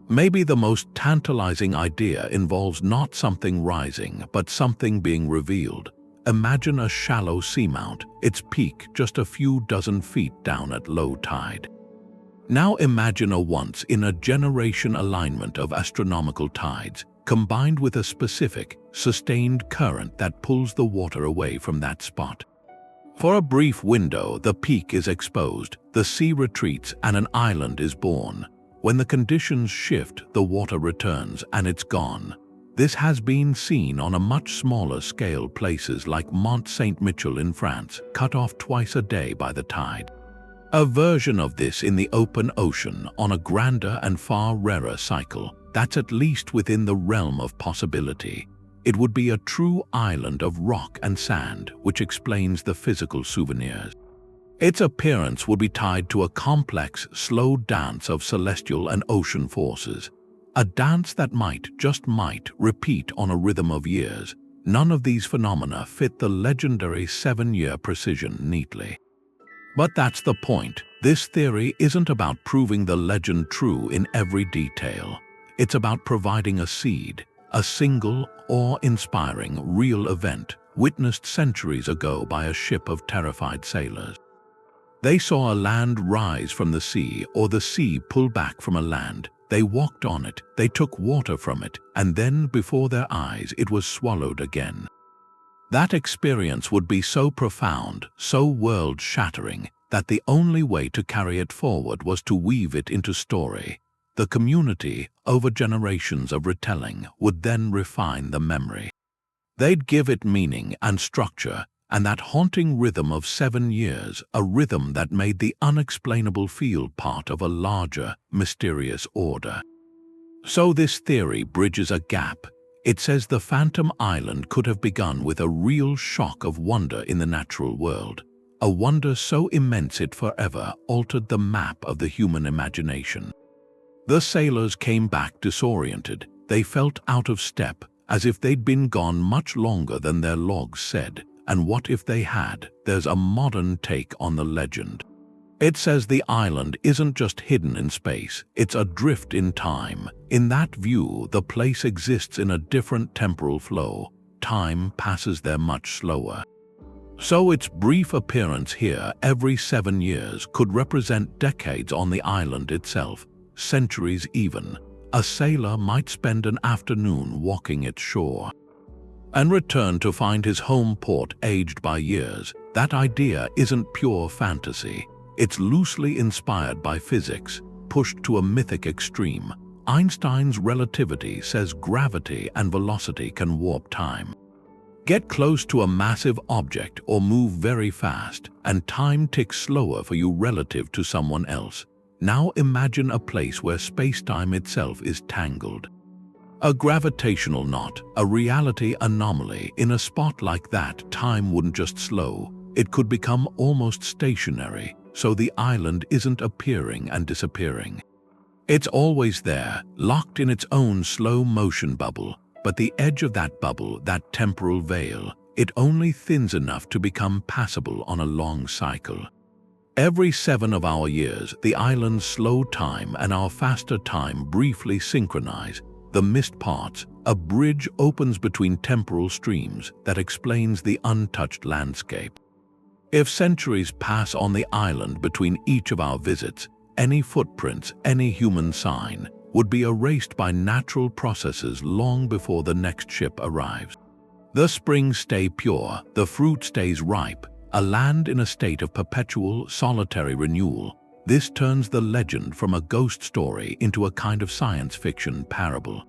Speaker 1: Maybe the most tantalizing idea involves not something rising, but something being revealed. Imagine a shallow seamount, its peak just a few dozen feet down at low tide. Now imagine a once-in-a-generation alignment of astronomical tides, combined with a specific, sustained current that pulls the water away from that spot. For a brief window, the peak is exposed, the sea retreats, and an island is born. When the conditions shift, the water returns, and it's gone. This has been seen on a much smaller scale, places like Mont Saint-Michel in France, cut off twice a day by the tide. A version of this in the open ocean on a grander and far rarer cycle, that's at least within the realm of possibility. It would be a true island of rock and sand, which explains the physical souvenirs. Its appearance would be tied to a complex, slow dance of celestial and ocean forces. A dance that might, just might, repeat on a rhythm of years. none of these phenomena fit the legendary 7-year precision neatly. But that's the point. This theory isn't about proving the legend true in every detail. It's about providing a seed, a single, awe-inspiring, real event witnessed centuries ago by a ship of terrified sailors. They saw a land rise from the sea or the sea pull back from a land. They walked on it, they took water from it, and then before their eyes it was swallowed again. That experience would be so profound, so world-shattering, that the only way to carry it forward was to weave it into story. The community, over generations of retelling, would then refine the memory. They'd give it meaning and structure, and that haunting rhythm of 7 years, a rhythm that made the unexplainable feel part of a larger, mysterious order. So this theory bridges a gap. It says the Phantom Island could have begun with a real shock of wonder in the natural world, a wonder so immense it forever altered the map of the human imagination. The sailors came back disoriented. They felt out of step, as if they'd been gone much longer than their logs said. And what if they had? There's a modern take on the legend. It says the island isn't just hidden in space, it's adrift in time. In that view, the place exists in a different temporal flow. Time passes there much slower. So its brief appearance here every 7 years could represent decades on the island itself, centuries even. A sailor might spend an afternoon walking its shore and return to find his home port aged by years. That idea isn't pure fantasy. It's loosely inspired by physics, pushed to a mythic extreme. Einstein's relativity says gravity and velocity can warp time. Get close to a massive object or move very fast, and time ticks slower for you relative to someone else. Now imagine a place where space-time itself is tangled. A gravitational knot, a reality anomaly. In a spot like that, time wouldn't just slow, it could become almost stationary, so the island isn't appearing and disappearing. It's always there, locked in its own slow-motion bubble, but the edge of that bubble, that temporal veil, it only thins enough to become passable on a long cycle. Every 7 of our years, the island's slow time and our faster time briefly synchronize. The missed parts, a bridge opens between temporal streams that explains the untouched landscape. If centuries pass on the island between each of our visits, any footprints, any human sign, would be erased by natural processes long before the next ship arrives. The springs stay pure, the fruit stays ripe, a land in a state of perpetual, solitary renewal. This turns the legend from a ghost story into a kind of science fiction parable.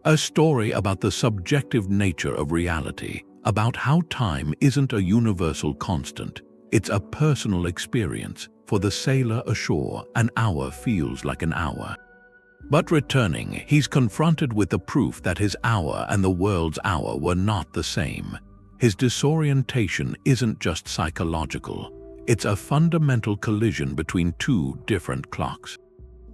Speaker 1: A story about the subjective nature of reality, about how time isn't a universal constant. It's a personal experience. For the sailor ashore, an hour feels like an hour. But returning, he's confronted with the proof that his hour and the world's hour were not the same. His disorientation isn't just psychological. It's a fundamental collision between 2 different clocks.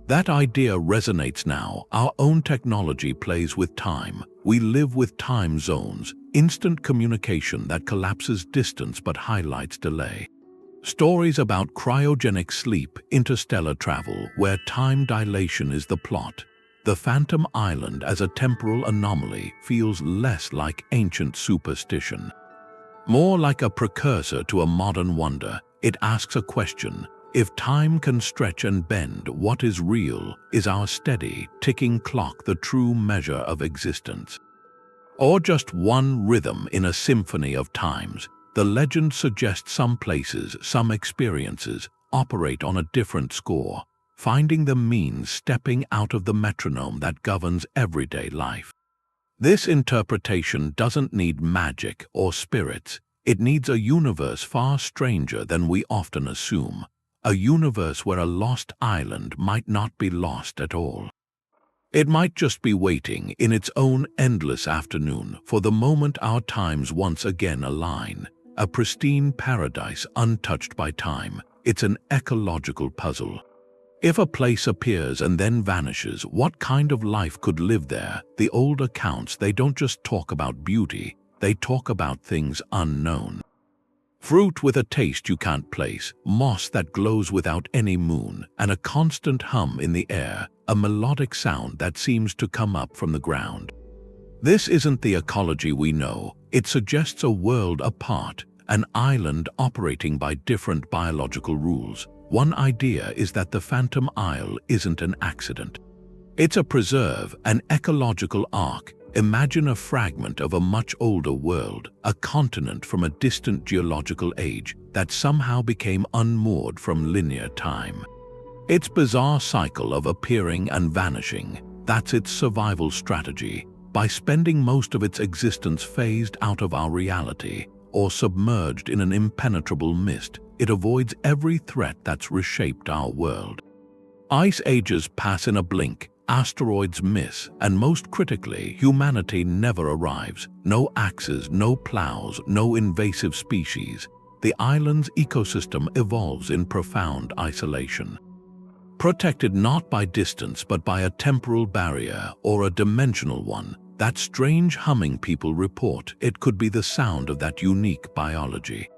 Speaker 1: That idea resonates now. Our own technology plays with time. We live with time zones, instant communication that collapses distance but highlights delay. Stories about cryogenic sleep, interstellar travel, where time dilation is the plot. The Phantom Island as a temporal anomaly feels less like ancient superstition, more like a precursor to a modern wonder. It asks a question. If time can stretch and bend, what is real? Is our steady, ticking clock the true measure of existence? Or just one rhythm in a symphony of times? The legend suggests some places, some experiences, operate on a different score. Finding them means stepping out of the metronome that governs everyday life. This interpretation doesn't need magic or spirits. It needs a universe far stranger than we often assume. A universe where a lost island might not be lost at all. It might just be waiting in its own endless afternoon for the moment our times once again align. A pristine paradise untouched by time. It's an ecological puzzle. If a place appears and then vanishes, what kind of life could live there? The old accounts, they don't just talk about beauty, they talk about things unknown. Fruit with a taste you can't place, moss that glows without any moon, and a constant hum in the air, a melodic sound that seems to come up from the ground. This isn't the ecology we know. It suggests a world apart, an island operating by different biological rules. One idea is that the Phantom Isle isn't an accident. It's a preserve, an ecological arc. Imagine a fragment of a much older world, a continent from a distant geological age that somehow became unmoored from linear time. Its bizarre cycle of appearing and vanishing, that's its survival strategy. By spending most of its existence phased out of our reality, or submerged in an impenetrable mist, it avoids every threat that's reshaped our world. Ice ages pass in a blink, asteroids miss, and most critically, humanity never arrives. No axes, no plows, no invasive species. The island's ecosystem evolves in profound isolation. Protected not by distance but by a temporal barrier or a dimensional one, that strange humming people report, it could be the sound of that unique biology.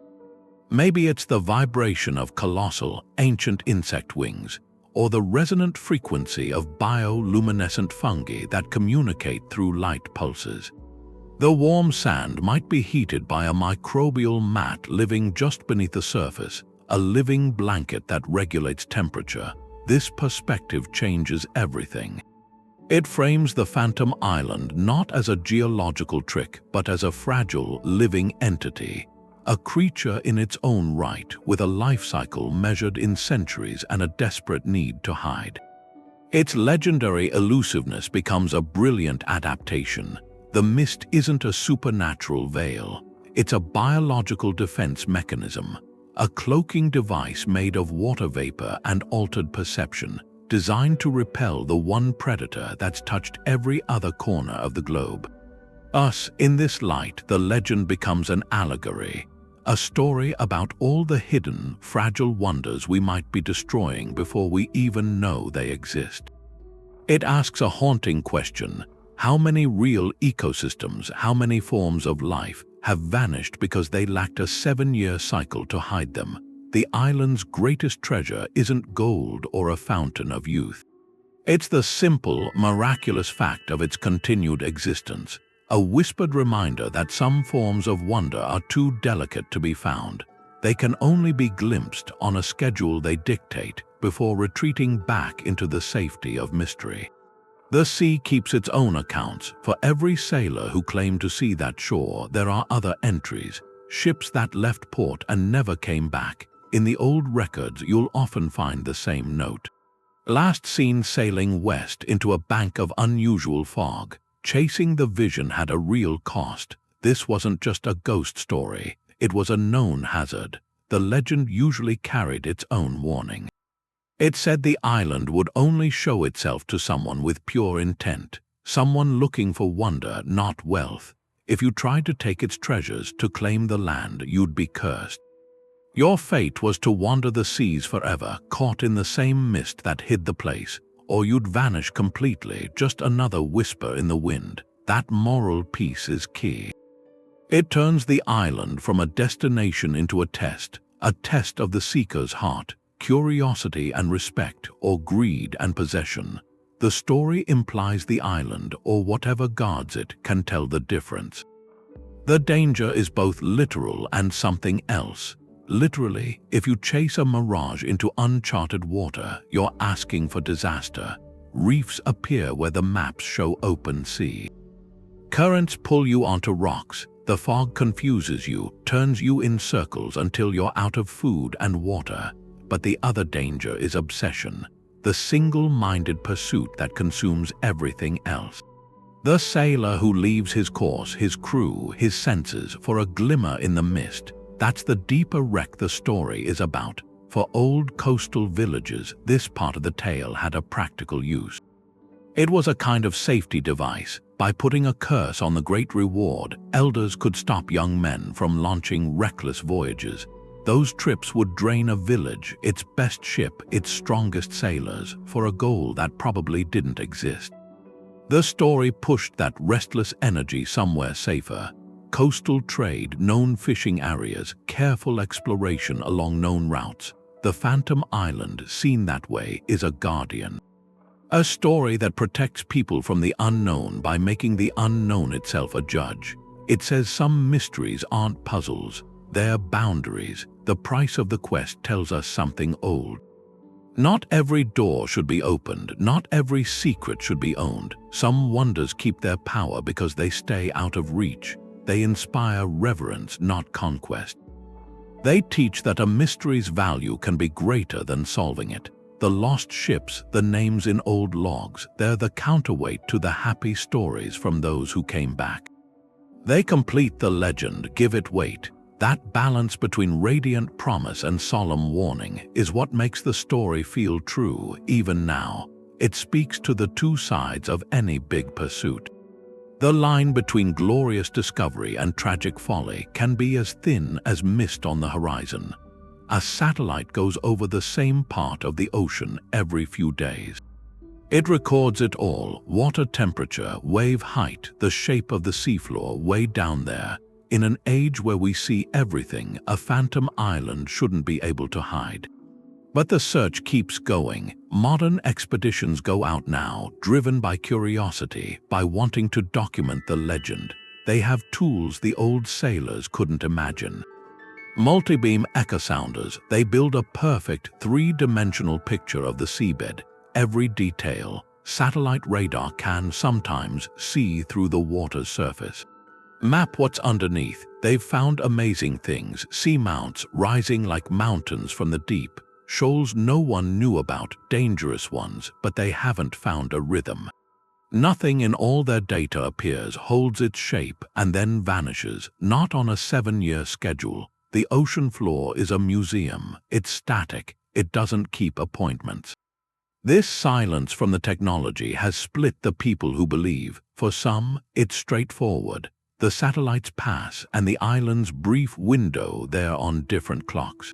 Speaker 1: Maybe it's the vibration of colossal, ancient insect wings, or the resonant frequency of bioluminescent fungi that communicate through light pulses. The warm sand might be heated by a microbial mat living just beneath the surface, a living blanket that regulates temperature. This perspective changes everything. It frames the Phantom Island not as a geological trick, but as a fragile, living entity. A creature in its own right, with a life cycle measured in centuries and a desperate need to hide. Its legendary elusiveness becomes a brilliant adaptation. The mist isn't a supernatural veil. It's a biological defense mechanism, a cloaking device made of water vapor and altered perception, designed to repel the one predator that's touched every other corner of the globe. In this light, the legend becomes an allegory. A story about all the hidden, fragile wonders we might be destroying before we even know they exist. It asks a haunting question: how many real ecosystems, how many forms of life, have vanished because they lacked a 7-year cycle to hide them? The island's greatest treasure isn't gold or a fountain of youth. It's the simple, miraculous fact of its continued existence. A whispered reminder that some forms of wonder are too delicate to be found. They can only be glimpsed on a schedule they dictate before retreating back into the safety of mystery. The sea keeps its own accounts. For every sailor who claimed to see that shore, there are other entries, ships that left port and never came back. In the old records, you'll often find the same note. Last seen sailing west into a bank of unusual fog. Chasing the vision had a real cost. This wasn't just a ghost story. It was a known hazard. The legend usually carried its own warning. It said the island would only show itself to someone with pure intent, someone looking for wonder, not wealth. If you tried to take its treasures, to claim the land, you'd be cursed. Your fate was to wander the seas forever, caught in the same mist that hid the place. Or you'd vanish completely, just another whisper in the wind. That moral piece is key. It turns the island from a destination into a test of the seeker's heart, curiosity and respect, or greed and possession. The story implies the island, or whatever guards it, can tell the difference. The danger is both literal and something else. Literally, if you chase a mirage into uncharted water, you're asking for disaster. Reefs appear where the maps show open sea. Currents pull you onto rocks. The fog confuses you, turns you in circles until you're out of food and water. But the other danger is obsession, the single-minded pursuit that consumes everything else. The sailor who leaves his course, his crew, his senses, for a glimmer in the mist. That's the deeper wreck the story is about. For old coastal villages, this part of the tale had a practical use. It was a kind of safety device. By putting a curse on the great reward, elders could stop young men from launching reckless voyages. Those trips would drain a village, its best ship, its strongest sailors, for a goal that probably didn't exist. The story pushed that restless energy somewhere safer. coastal trade, known fishing areas, careful exploration along known routes. The Phantom Island, seen that way, is a guardian. A story that protects people from the unknown by making the unknown itself a judge. It says some mysteries aren't puzzles, they're boundaries. The price of the quest tells us something old. Not every door should be opened, not every secret should be owned. Some wonders keep their power because they stay out of reach. They inspire reverence, not conquest. They teach that a mystery's value can be greater than solving it. The lost ships, the names in old logs, they're the counterweight to the happy stories from those who came back. They complete the legend, give it weight. That balance between radiant promise and solemn warning is what makes the story feel true even now. It speaks to the two sides of any big pursuit. The line between glorious discovery and tragic folly can be as thin as mist on the horizon. A satellite goes over the same part of the ocean every few days. It records it all: water temperature, wave height, the shape of the seafloor way down there. In an age where we see everything, a phantom island shouldn't be able to hide. But the search keeps going. Modern expeditions go out now, driven by curiosity, by wanting to document the legend. They have tools the old sailors couldn't imagine. Multibeam echosounders, they build a perfect three-dimensional picture of the seabed, every detail. Satellite radar can sometimes see through the water's surface. Map what's underneath. They've found amazing things: seamounts rising like mountains from the deep, shoals no one knew about, dangerous ones, but they haven't found a rhythm. Nothing in all their data appears, holds its shape, and then vanishes, not on a 7-year schedule. The ocean floor is a museum. It's static. It doesn't keep appointments. This silence from the technology has split the people who believe. For some, it's straightforward. The satellites pass, and the island's brief window there on different clocks.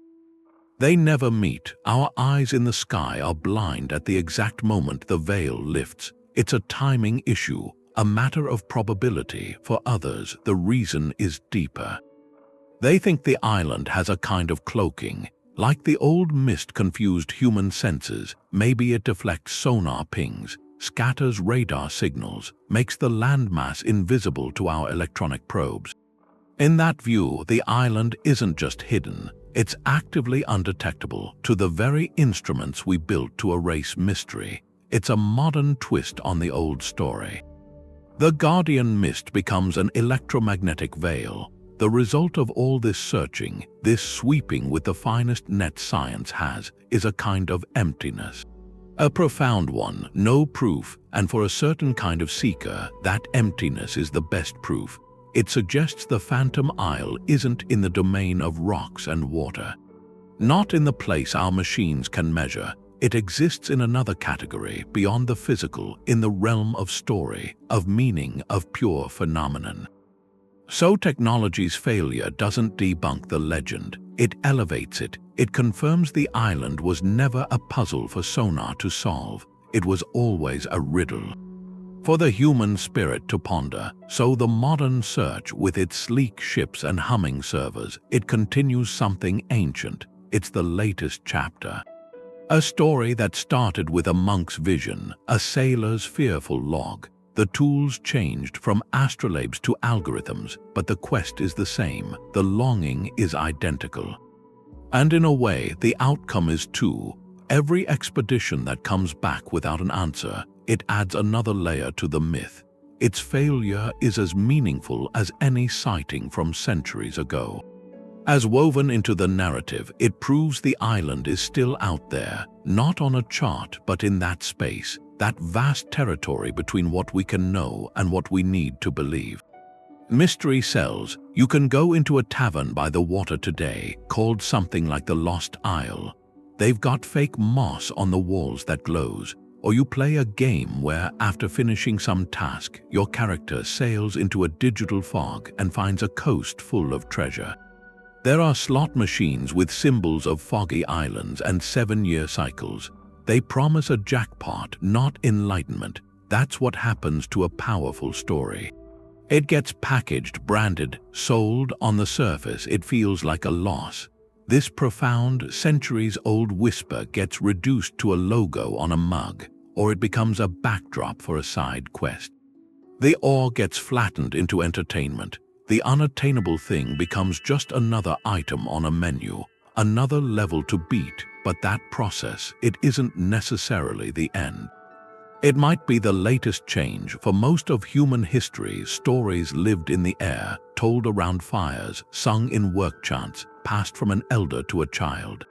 Speaker 1: They never meet. Our eyes in the sky are blind at the exact moment the veil lifts. It's a timing issue, a matter of probability. For others, the reason is deeper. They think the island has a kind of cloaking. Like the old mist confused human senses. Maybe it deflects sonar pings, scatters radar signals, makes the landmass invisible to our electronic probes. In that view, the island isn't just hidden, it's actively undetectable to the very instruments we built to erase mystery. It's a modern twist on the old story. The guardian mist becomes an electromagnetic veil. The result of all this searching, this sweeping with the finest net science has, is a kind of emptiness. A profound one, no proof, and for a certain kind of seeker, that emptiness is the best proof. It suggests the Phantom Isle isn't in the domain of rocks and water. Not in the place our machines can measure. It exists in another category, beyond the physical, in the realm of story, of meaning, of pure phenomenon. So technology's failure doesn't debunk the legend, it elevates it. It confirms the island was never a puzzle for sonar to solve. It was always a riddle for the human spirit to ponder. So the modern search, with its sleek ships and humming servers, it continues something ancient. It's the latest chapter. A story that started with a monk's vision, a sailor's fearful log. The tools changed from astrolabes to algorithms, but the quest is the same. The longing is identical. And in a way, the outcome is too. Every expedition that comes back without an answer, it adds another layer to the myth. Its failure is as meaningful as any sighting from centuries ago. As woven into the narrative, it proves the island is still out there, not on a chart but in that space, that vast territory between what we can know and what we need to believe. Mystery sells. You can go into a tavern by the water today, called something like the Lost Isle. They've got fake moss on the walls that glows. Or you play a game where, after finishing some task, your character sails into a digital fog and finds a coast full of treasure. There are slot machines with symbols of foggy islands and 7-year cycles. They promise a jackpot, not enlightenment. That's what happens to a powerful story. It gets packaged, branded, sold. On the surface, it feels like a loss. This profound, centuries-old whisper gets reduced to a logo on a mug, or it becomes a backdrop for a side quest. The awe gets flattened into entertainment. The unattainable thing becomes just another item on a menu, another level to beat, but that process, it isn't necessarily the end. It might be the latest change. For most of human history, stories lived in the air, told around fires, sung in work chants, passed from an elder to a child.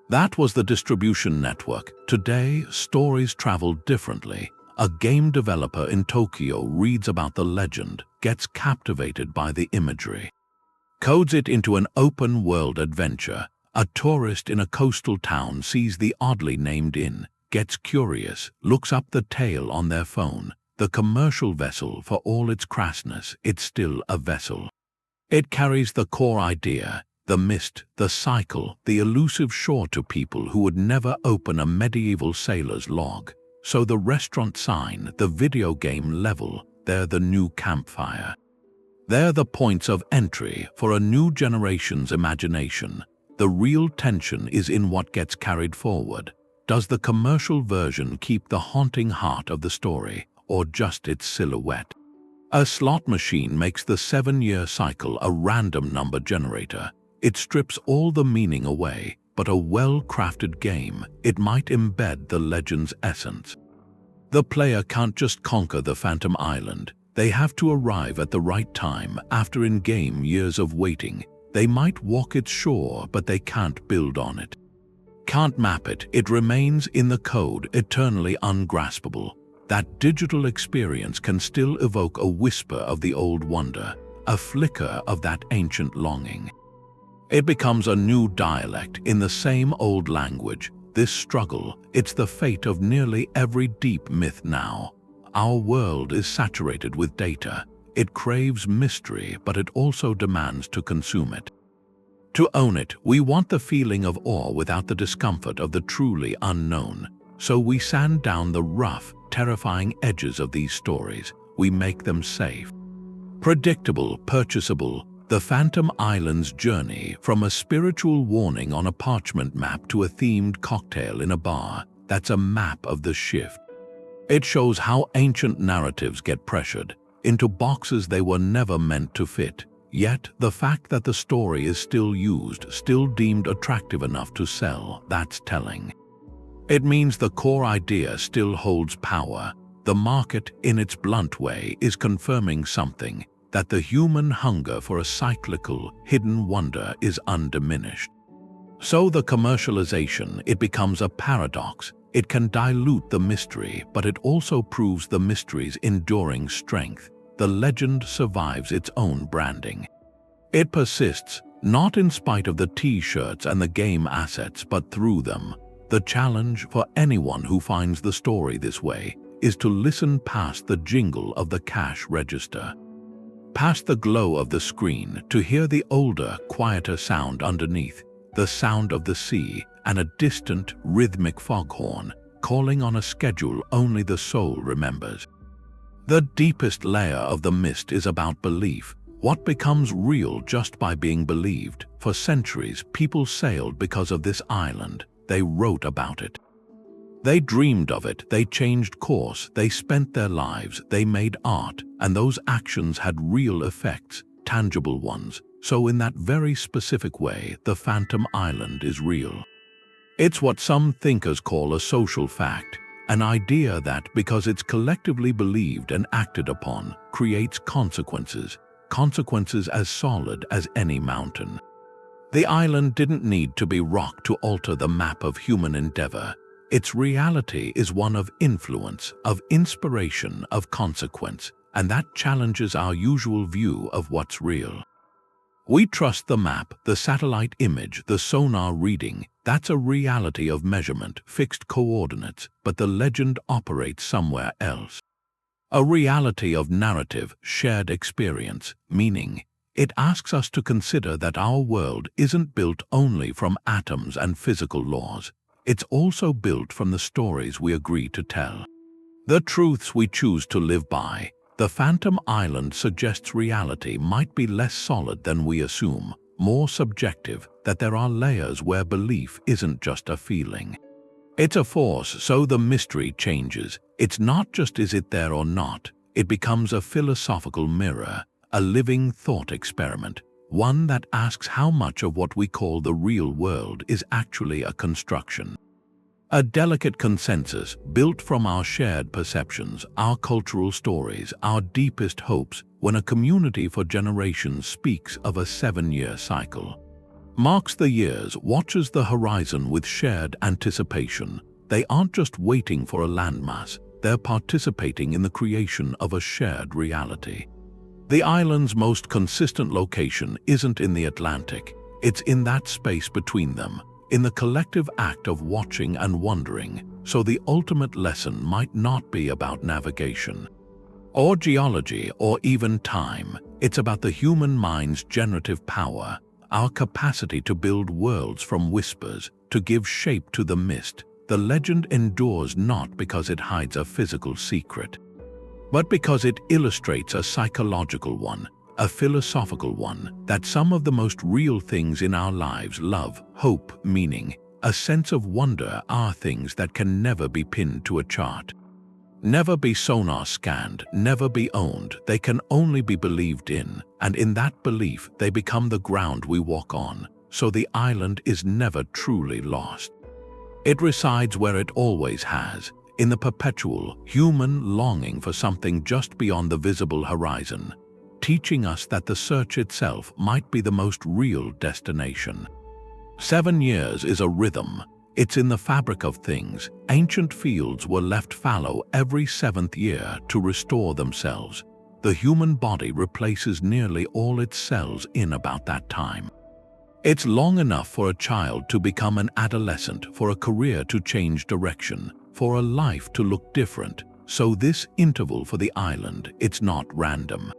Speaker 1: That was the distribution network. Today, stories travel differently. A game developer in Tokyo reads about the legend, gets captivated by the imagery, codes it into an open-world adventure. A tourist in a coastal town sees the oddly named inn, gets curious, looks up the tale on their phone. The commercial vessel, for all its crassness, it's still a vessel. It carries the core idea, the mist, the cycle, the elusive shore to people who would never open a medieval sailor's log. So the restaurant sign, the video game level, they're the new campfire. They're the points of entry for a new generation's imagination. The real tension is in what gets carried forward. Does the commercial version keep the haunting heart of the story, or just its silhouette? A slot machine makes the 7-year cycle a random number generator. It strips all the meaning away, but a well-crafted game, it might embed the legend's essence. The player can't just conquer the Phantom Island. They have to arrive at the right time. After in-game years of waiting, they might walk its shore, but they can't build on it. Can't map it. It remains in the code, eternally ungraspable. That digital experience can still evoke a whisper of the old wonder, a flicker of that ancient longing. It becomes a new dialect in the same old language. This struggle, it's the fate of nearly every deep myth now. Our world is saturated with data. It craves mystery, but it also demands to consume it. To own it, we want the feeling of awe without the discomfort of the truly unknown. So we sand down the rough, terrifying edges of these stories. We make them safe, predictable, purchasable. The Phantom Island's journey, from a spiritual warning on a parchment map to a themed cocktail in a bar, that's a map of the shift. It shows how ancient narratives get pressured into boxes they were never meant to fit. Yet, the fact that the story is still used, still deemed attractive enough to sell, that's telling. It means the core idea still holds power. The market, in its blunt way, is confirming something, that the human hunger for a cyclical, hidden wonder is undiminished. So the commercialization, it becomes a paradox. It can dilute the mystery, but it also proves the mystery's enduring strength. The legend survives its own branding. It persists, not in spite of the T-shirts and the game assets, but through them. The challenge for anyone who finds the story this way is to listen past the jingle of the cash register, past the glow of the screen, to hear the older, quieter sound underneath, the sound of the sea and a distant, rhythmic foghorn, calling on a schedule only the soul remembers. The deepest layer of the mist is about belief, what becomes real just by being believed. For centuries, people sailed because of this island. They wrote about it. They dreamed of it, they changed course, they spent their lives, they made art, and those actions had real effects, tangible ones. So in that very specific way, the Phantom Island is real. It's what some thinkers call a social fact, an idea that, because it's collectively believed and acted upon, creates consequences, consequences as solid as any mountain. The island didn't need to be rocked to alter the map of human endeavor. Its reality is one of influence, of inspiration, of consequence, and that challenges our usual view of what's real. We trust the map, the satellite image, the sonar reading. That's a reality of measurement, fixed coordinates, but the legend operates somewhere else. A reality of narrative, shared experience, meaning. It asks us to consider that our world isn't built only from atoms and physical laws. It's also built from the stories we agree to tell, the truths we choose to live by. The Phantom Island suggests reality might be less solid than we assume, more subjective, that there are layers where belief isn't just a feeling. It's a force, so the mystery changes. It's not just is it there or not, it becomes a philosophical mirror, a living thought experiment, one that asks how much of what we call the real world is actually a construction. A delicate consensus built from our shared perceptions, our cultural stories, our deepest hopes, when a community for generations speaks of a 7-year cycle. Marks the years, watches the horizon with shared anticipation. They aren't just waiting for a landmass, they're participating in the creation of a shared reality. The island's most consistent location isn't in the Atlantic, it's in that space between them, in the collective act of watching and wondering, so the ultimate lesson might not be about navigation or geology or even time. It's about the human mind's generative power, our capacity to build worlds from whispers, to give shape to the mist. The legend endures not because it hides a physical secret, but because it illustrates a psychological one, a philosophical one, that some of the most real things in our lives, love, hope, meaning, a sense of wonder, are things that can never be pinned to a chart, never be sonar scanned, never be owned. They can only be believed in, and in that belief they become the ground we walk on, so the island is never truly lost. It resides where it always has, in the perpetual, human longing for something just beyond the visible horizon, teaching us that the search itself might be the most real destination. 7 years is a rhythm. It's in the fabric of things. Ancient fields were left fallow every 7th year to restore themselves. The human body replaces nearly all its cells in about that time. It's long enough for a child to become an adolescent, for a career to change direction, for a life to look different. So this interval for the island, it's not random.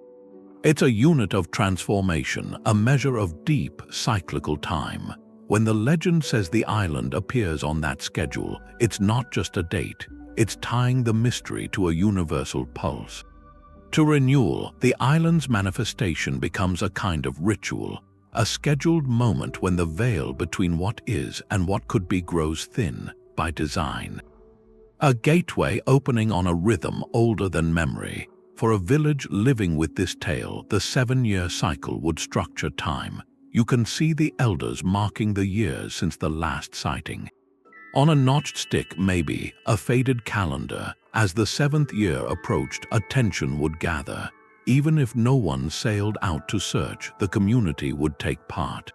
Speaker 1: It's a unit of transformation, a measure of deep, cyclical time. When the legend says the island appears on that schedule, it's not just a date, it's tying the mystery to a universal pulse. To renewal, the island's manifestation becomes a kind of ritual, a scheduled moment when the veil between what is and what could be grows thin, by design. A gateway opening on a rhythm older than memory. For a village living with this tale, the 7-year cycle would structure time. You can see the elders marking the years since the last sighting. On a notched stick, maybe, a faded calendar. As the 7th year approached, attention would gather. Even if no one sailed out to search, the community would take part.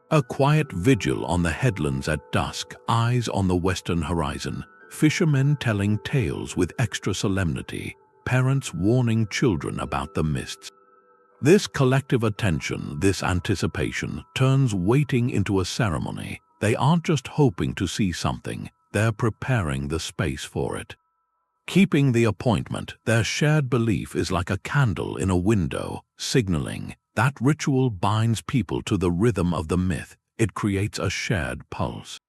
Speaker 1: A quiet vigil on the headlands at dusk, eyes on the western horizon, fishermen telling tales with extra solemnity, parents warning children about the mists. This collective attention, this anticipation, turns waiting into a ceremony. They aren't just hoping to see something, they're preparing the space for it. Keeping the appointment, their shared belief is like a candle in a window, signaling. That ritual binds people to the rhythm of the myth. It creates a shared pulse.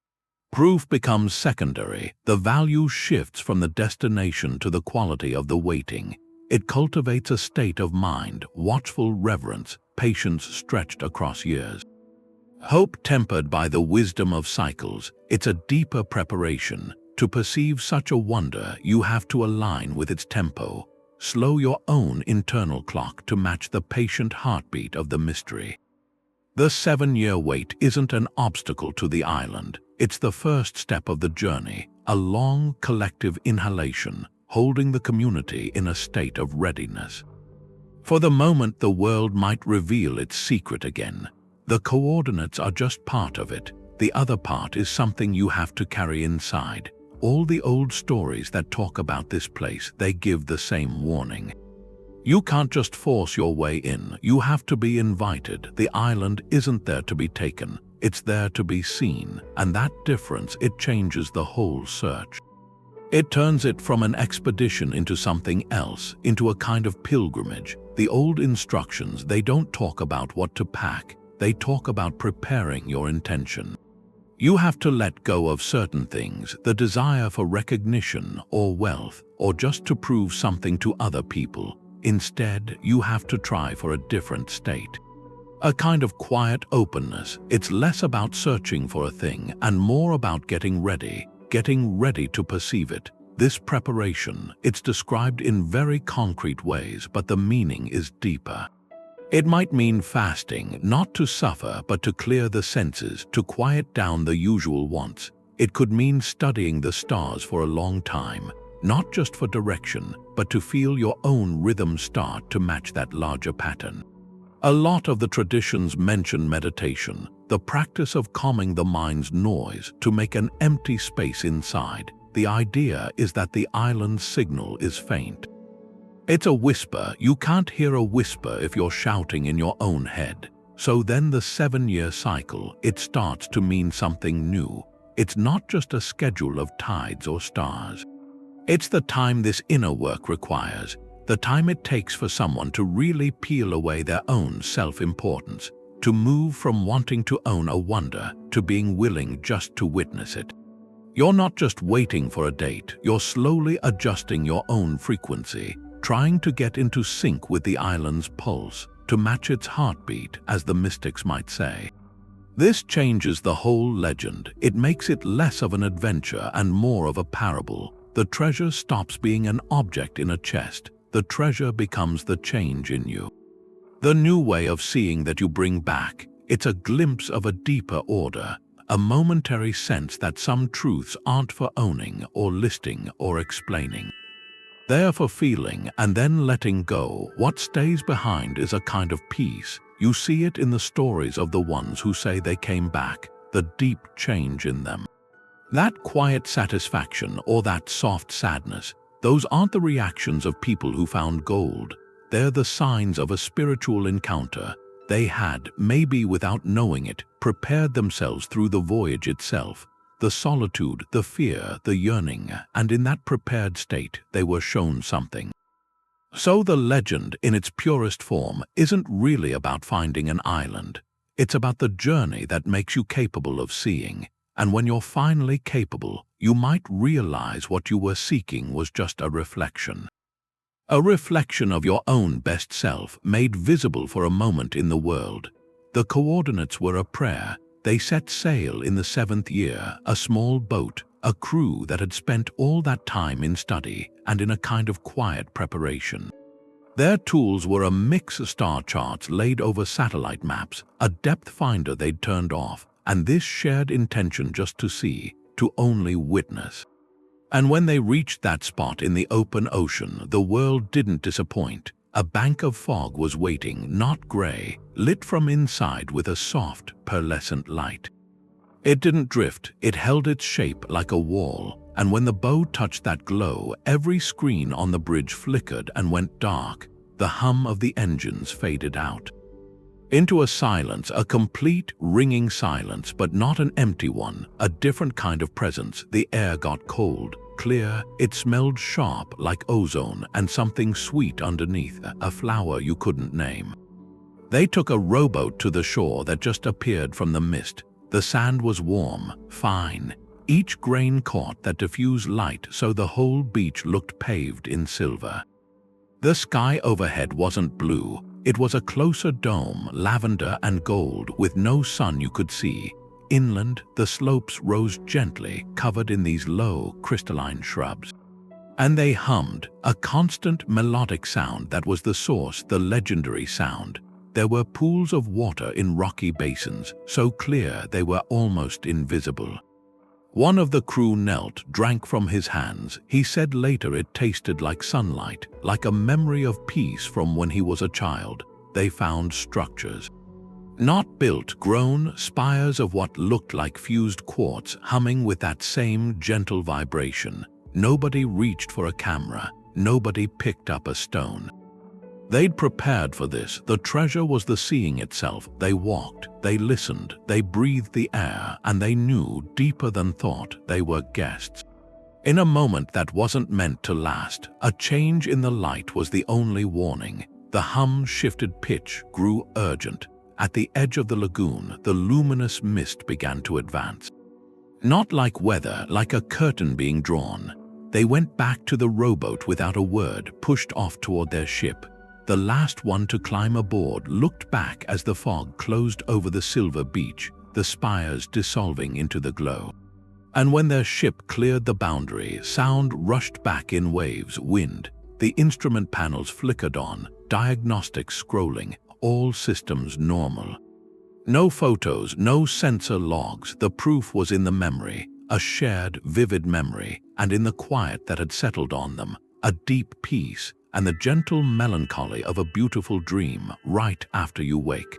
Speaker 1: Proof becomes secondary. The value shifts from the destination to the quality of the waiting. It cultivates a state of mind, watchful reverence, patience stretched across years. Hope tempered by the wisdom of cycles. It's a deeper preparation. To perceive such a wonder, you have to align with its tempo. Slow your own internal clock to match the patient heartbeat of the mystery. The 7-year wait isn't an obstacle to the island. It's the first step of the journey, a long collective inhalation, holding the community in a state of readiness. For the moment the world might reveal its secret again. The coordinates are just part of it. The other part is something you have to carry inside. All the old stories that talk about this place, they give the same warning. You can't just force your way in, you have to be invited. The island isn't there to be taken, it's there to be seen, and that difference, it changes the whole search. It turns it from an expedition into something else, into a kind of pilgrimage. The old instructions, they don't talk about what to pack, they talk about preparing your intention. You have to let go of certain things, the desire for recognition or wealth, or just to prove something to other people. Instead, you have to try for a different state. A kind of quiet openness. It's less about searching for a thing and more about getting ready to perceive it. This preparation, it's described in very concrete ways, but the meaning is deeper. It might mean fasting, not to suffer, but to clear the senses, to quiet down the usual wants. It could mean studying the stars for a long time, not just for direction, but to feel your own rhythm start to match that larger pattern. A lot of the traditions mention meditation, the practice of calming the mind's noise to make an empty space inside. The idea is that the island's signal is faint. It's a whisper. You can't hear a whisper if you're shouting in your own head. So then the 7-year cycle, it starts to mean something new. It's not just a schedule of tides or stars. It's the time this inner work requires, the time it takes for someone to really peel away their own self-importance, to move from wanting to own a wonder to being willing just to witness it. You're not just waiting for a date, you're slowly adjusting your own frequency, trying to get into sync with the island's pulse, to match its heartbeat, as the mystics might say. This changes the whole legend. It makes it less of an adventure and more of a parable. The treasure stops being an object in a chest. The treasure becomes the change in you. The new way of seeing that you bring back. It's a glimpse of a deeper order, a momentary sense that some truths aren't for owning or listing or explaining. They're for feeling and then letting go. What stays behind is a kind of peace. You see it in the stories of the ones who say they came back, the deep change in them. That quiet satisfaction or that soft sadness, those aren't the reactions of people who found gold. They're the signs of a spiritual encounter. They had, maybe without knowing it, prepared themselves through the voyage itself. The solitude, the fear, the yearning, and in that prepared state, they were shown something. So the legend, in its purest form, isn't really about finding an island. It's about the journey that makes you capable of seeing. And when you're finally capable, you might realize what you were seeking was just a reflection. A reflection of your own best self, made visible for a moment in the world. The coordinates were a prayer. They set sail in the 7th year, a small boat, a crew that had spent all that time in study and in a kind of quiet preparation. Their tools were a mix of star charts laid over satellite maps, a depth finder they'd turned off, and this shared intention just to see, to only witness. And when they reached that spot in the open ocean, the world didn't disappoint. A bank of fog was waiting, not gray, lit from inside with a soft, pearlescent light. It didn't drift, it held its shape like a wall, and when the bow touched that glow, every screen on the bridge flickered and went dark. The hum of the engines faded out. Into a silence, a complete, ringing silence, but not an empty one, a different kind of presence. The air got cold, clear, it smelled sharp like ozone and something sweet underneath, a flower you couldn't name. They took a rowboat to the shore that just appeared from the mist. The sand was warm, fine, each grain caught that diffused light so the whole beach looked paved in silver. The sky overhead wasn't blue. It was a closer dome, lavender and gold, with no sun you could see. Inland, the slopes rose gently, covered in these low, crystalline shrubs. And they hummed, a constant melodic sound that was the source, the legendary sound. There were pools of water in rocky basins, so clear they were almost invisible. One of the crew knelt, drank from his hands. He said later it tasted like sunlight, like a memory of peace from when he was a child. They found structures. Not built, grown, spires of what looked like fused quartz, humming with that same gentle vibration. Nobody reached for a camera. Nobody picked up a stone. They'd prepared for this. The treasure was the seeing itself. They walked, they listened, they breathed the air, and they knew, deeper than thought, they were guests. In a moment that wasn't meant to last, a change in the light was the only warning. The hum shifted pitch, grew urgent. At the edge of the lagoon, the luminous mist began to advance. Not like weather, like a curtain being drawn. They went back to the rowboat without a word, pushed off toward their ship. The last one to climb aboard looked back as the fog closed over the silver beach, the spires dissolving into the glow. And when their ship cleared the boundary, sound rushed back in waves, wind. The instrument panels flickered on, diagnostics scrolling, all systems normal. No photos, no sensor logs, the proof was in the memory, a shared, vivid memory, and in the quiet that had settled on them, a deep peace, and the gentle melancholy of a beautiful dream right after you wake.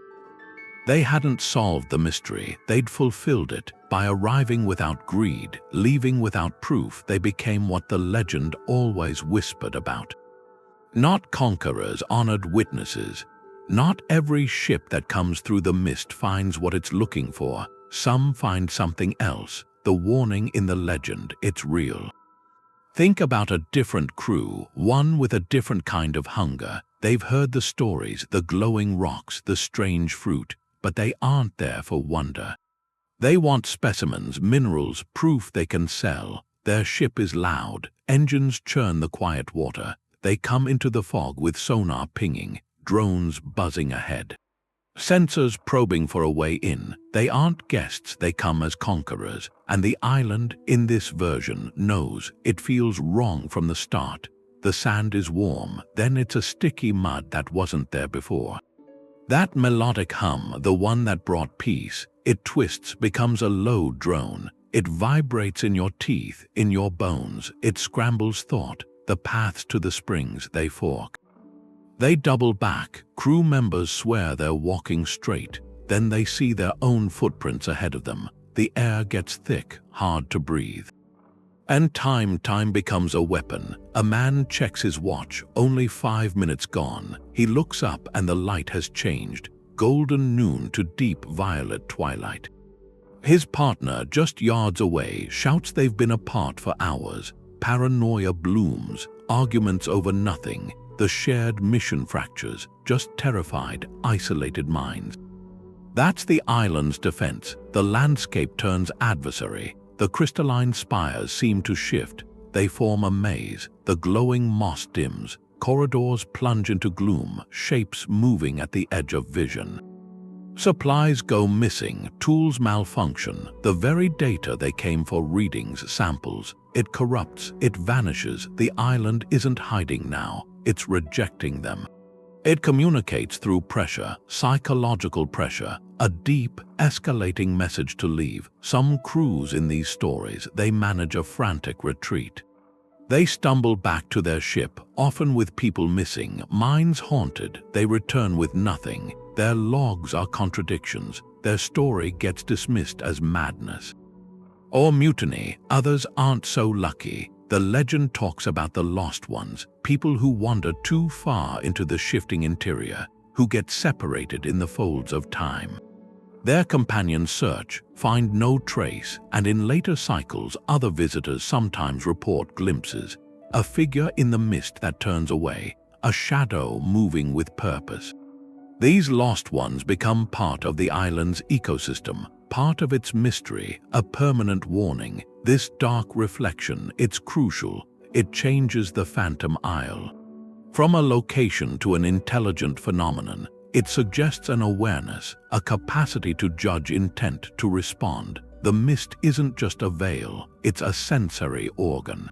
Speaker 1: They hadn't solved the mystery, they'd fulfilled it. By arriving without greed, leaving without proof, they became what the legend always whispered about. Not conquerors, honored witnesses. Not every ship that comes through the mist finds what it's looking for. Some find something else. The warning in the legend, it's real. Think about a different crew, one with a different kind of hunger. They've heard the stories, the glowing rocks, the strange fruit, but they aren't there for wonder. They want specimens, minerals, proof they can sell. Their ship is loud, engines churn the quiet water. They come into the fog with sonar pinging, drones buzzing ahead. Sensors probing for a way in. They aren't guests, they come as conquerors. And the island, in this version, knows it feels wrong from the start. The sand is warm, then it's a sticky mud that wasn't there before. That melodic hum, the one that brought peace, it twists, becomes a low drone. It vibrates in your teeth, in your bones. It scrambles thought, the paths to the springs they fork. They double back, crew members swear they're walking straight. Then they see their own footprints ahead of them. The air gets thick, hard to breathe. And time becomes a weapon. A man checks his watch, only 5 minutes gone. He looks up and the light has changed, golden noon to deep violet twilight. His partner, just yards away, shouts they've been apart for hours. Paranoia blooms, arguments over nothing. The shared mission fractures, just terrified, isolated minds. That's the island's defense. The landscape turns adversary. The crystalline spires seem to shift. They form a maze. The glowing moss dims. Corridors plunge into gloom, shapes moving at the edge of vision. Supplies go missing, tools malfunction. The very data they came for, readings, samples. It corrupts, it vanishes. The island isn't hiding now. It's rejecting them. It communicates through pressure, psychological pressure, a deep, escalating message to leave. Some crews in these stories, they manage a frantic retreat. They stumble back to their ship, often with people missing, minds haunted. They return with nothing. Their logs are contradictions. Their story gets dismissed as madness. Or mutiny. Others aren't so lucky. The legend talks about the lost ones, people who wander too far into the shifting interior, who get separated in the folds of time. Their companions search, find no trace, and in later cycles, other visitors sometimes report glimpses. A figure in the mist that turns away, a shadow moving with purpose. These lost ones become part of the island's ecosystem, part of its mystery, a permanent warning. This dark reflection, it's crucial. It changes the Phantom Isle. From a location to an intelligent phenomenon, it suggests an awareness, a capacity to judge intent, to respond. The mist isn't just a veil, it's a sensory organ.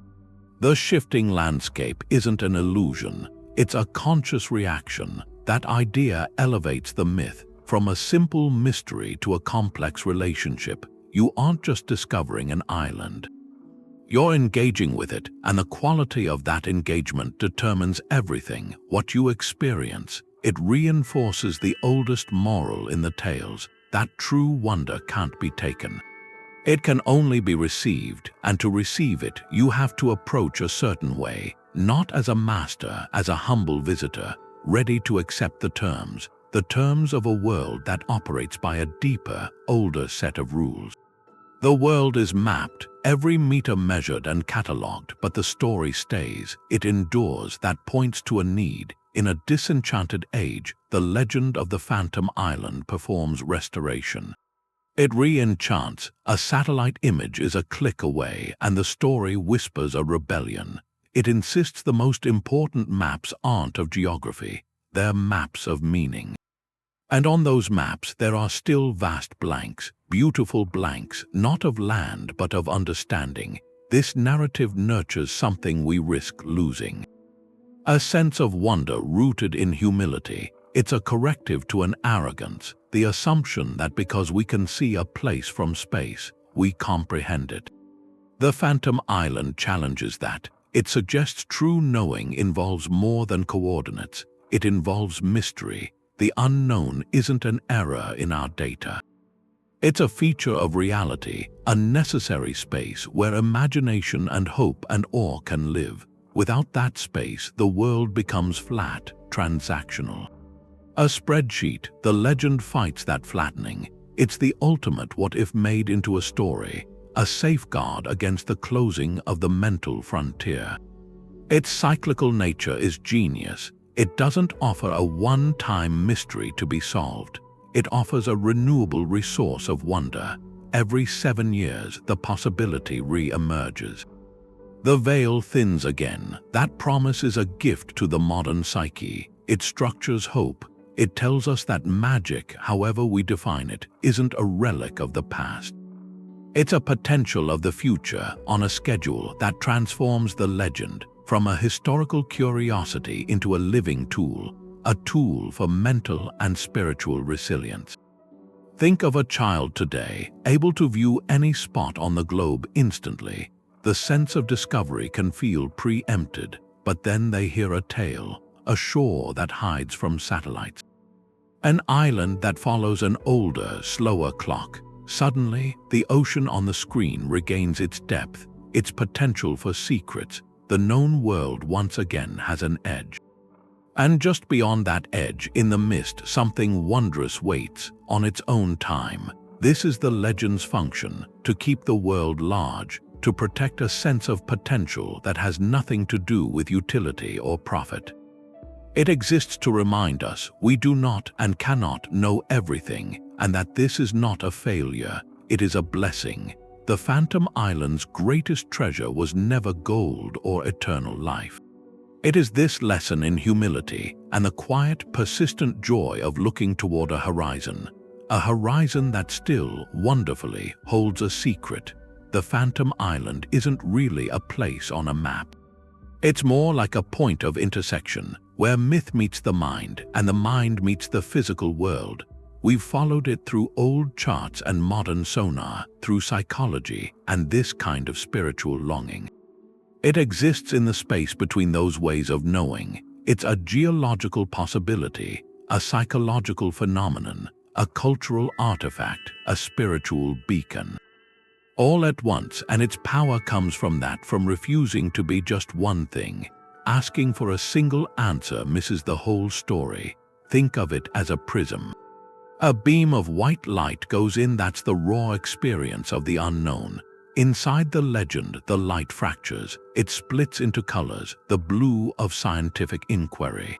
Speaker 1: The shifting landscape isn't an illusion, it's a conscious reaction. That idea elevates the myth. From a simple mystery to a complex relationship, you aren't just discovering an island. You're engaging with it, and the quality of that engagement determines everything, what you experience. It reinforces the oldest moral in the tales, that true wonder can't be taken. It can only be received, and to receive it, you have to approach a certain way, not as a master, as a humble visitor, ready to accept the terms of a world that operates by a deeper, older set of rules. The world is mapped, every meter measured and catalogued, but the story stays. It endures. That points to a need. In a disenchanted age, the legend of the Phantom Island performs restoration. It re-enchants. A satellite image is a click away, and the story whispers a rebellion. It insists the most important maps aren't of geography. they're maps of meaning. And on those maps there are still vast blanks, beautiful blanks, not of land but of understanding. This narrative nurtures something we risk losing. A sense of wonder rooted in humility. It's a corrective to an arrogance, the assumption that because we can see a place from space, we comprehend it. The Phantom Island challenges that. It suggests true knowing involves more than coordinates. It involves mystery. The unknown isn't an error in our data. It's a feature of reality, a necessary space where imagination and hope and awe can live. Without that space, the world becomes flat, transactional. A spreadsheet, the legend fights that flattening. It's the ultimate what-if made into a story, a safeguard against the closing of the mental frontier. Its cyclical nature is genius. It doesn't offer a one-time mystery to be solved. It offers a renewable resource of wonder. Every 7 years, the possibility re-emerges. The veil thins again. That promise is a gift to the modern psyche. It structures hope. It tells us that magic, however we define it, isn't a relic of the past. It's a potential of the future on a schedule that transforms the legend from a historical curiosity into a living tool, a tool for mental and spiritual resilience. Think of a child today, able to view any spot on the globe instantly. The sense of discovery can feel preempted, but then they hear a tale, a shore that hides from satellites. An island that follows an older, slower clock. Suddenly, the ocean on the screen regains its depth, its potential for secrets. The known world once again has an edge. And just beyond that edge, in the mist, something wondrous waits, on its own time. This is the legend's function, to keep the world large, to protect a sense of potential that has nothing to do with utility or profit. It exists to remind us we do not and cannot know everything, and that this is not a failure, it is a blessing. The Phantom Island's greatest treasure was never gold or eternal life. It is this lesson in humility and the quiet, persistent joy of looking toward a horizon that still, wonderfully, holds a secret. The Phantom Island isn't really a place on a map. It's more like a point of intersection, where myth meets the mind and the mind meets the physical world. We've followed it through old charts and modern sonar, through psychology and this kind of spiritual longing. It exists in the space between those ways of knowing. It's a geological possibility, a psychological phenomenon, a cultural artifact, a spiritual beacon. All at once, and its power comes from refusing to be just one thing. Asking for a single answer misses the whole story. Think of it as a prism. A beam of white light goes in, that's the raw experience of the unknown. Inside the legend, the light fractures. It splits into colors, the blue of scientific inquiry,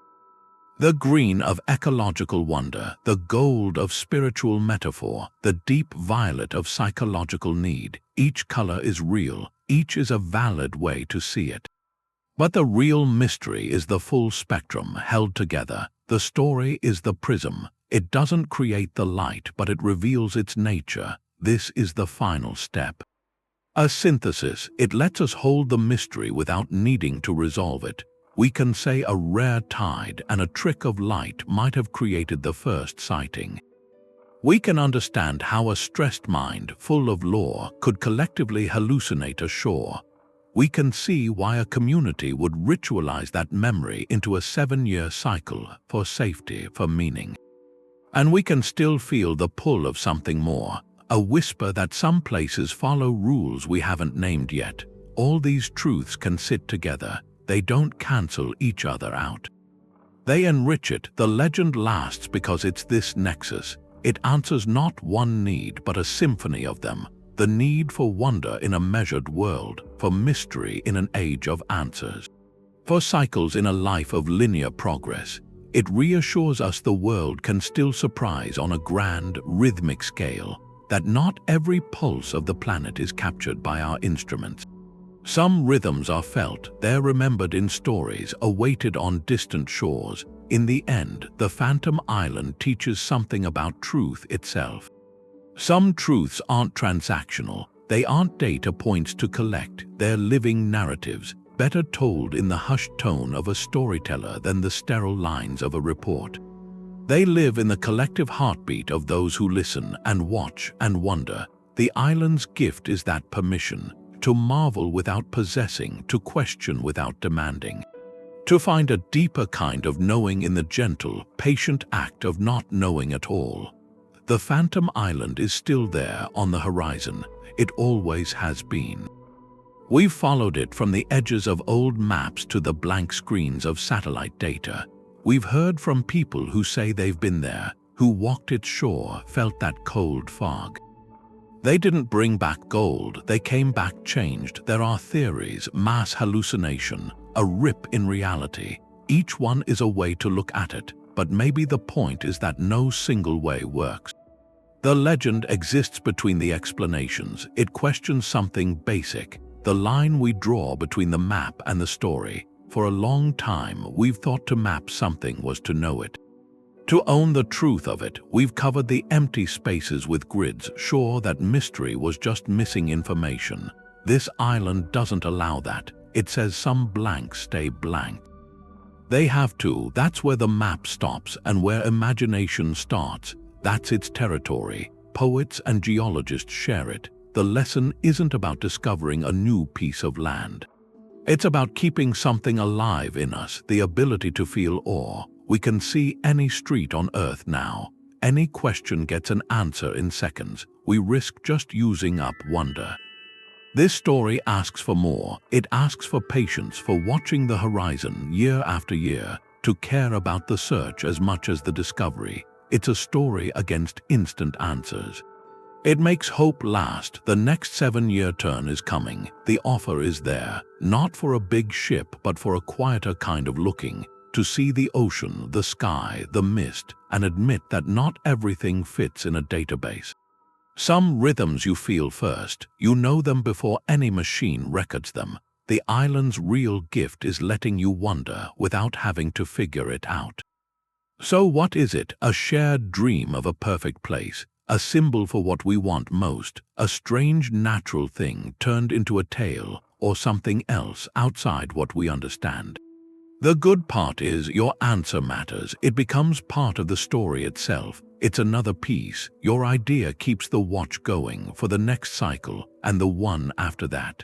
Speaker 1: the green of ecological wonder, the gold of spiritual metaphor, the deep violet of psychological need. Each color is real, each is a valid way to see it. But the real mystery is the full spectrum held together. The story is the prism. It doesn't create the light, but it reveals its nature. This is the final step. A synthesis. It lets us hold the mystery without needing to resolve it. We can say a rare tide and a trick of light might have created the first sighting. We can understand how a stressed mind, full of lore, could collectively hallucinate a shore. We can see why a community would ritualize that memory into a 7-year cycle for safety, for meaning. And we can still feel the pull of something more, a whisper that some places follow rules we haven't named yet. All these truths can sit together. They don't cancel each other out. They enrich it. The legend lasts because it's this nexus. It answers not one need, but a symphony of them. The need for wonder in a measured world, for mystery in an age of answers, for cycles in a life of linear progress. It reassures us the world can still surprise on a grand, rhythmic scale, that not every pulse of the planet is captured by our instruments. Some rhythms are felt, they're remembered in stories, awaited on distant shores. In the end, the Phantom Island teaches something about truth itself. Some truths aren't transactional. They aren't data points to collect. They're living narratives, better told in the hushed tone of a storyteller than the sterile lines of a report. They live in the collective heartbeat of those who listen and watch and wonder. The island's gift is that permission to marvel without possessing, to question without demanding, to find a deeper kind of knowing in the gentle, patient act of not knowing at all. The Phantom Island is still there on the horizon. It always has been. We've followed it from the edges of old maps to the blank screens of satellite data. We've heard from people who say they've been there, who walked its shore, felt that cold fog. They didn't bring back gold, they came back changed. There are theories, mass hallucination, a rip in reality. Each one is a way to look at it, but maybe the point is that no single way works. The legend exists between the explanations. It questions something basic, the line we draw between the map and the story. For a long time, we've thought to map something was to know it. To own the truth of it, we've covered the empty spaces with grids, sure that mystery was just missing information. This island doesn't allow that. It says some blanks stay blank. They have to. That's where the map stops and where imagination starts. That's its territory. Poets and geologists share it. The lesson isn't about discovering a new piece of land. It's about keeping something alive in us, the ability to feel awe. We can see any street on Earth now. Any question gets an answer in seconds. We risk just using up wonder. This story asks for more. It asks for patience, for watching the horizon year after year, to care about the search as much as the discovery. It's a story against instant answers. It makes hope last. The next 7-year turn is coming. The offer is there, not for a big ship, but for a quieter kind of looking, to see the ocean, the sky, the mist, and admit that not everything fits in a database. Some rhythms you feel first. You know them before any machine records them. The island's real gift is letting you wonder without having to figure it out. So what is it? A shared dream of a perfect place. A symbol for what we want most, a strange natural thing turned into a tale, or something else outside what we understand. The good part is your answer matters. It becomes part of the story itself. It's another piece. Your idea keeps the watch going for the next cycle and the one after that.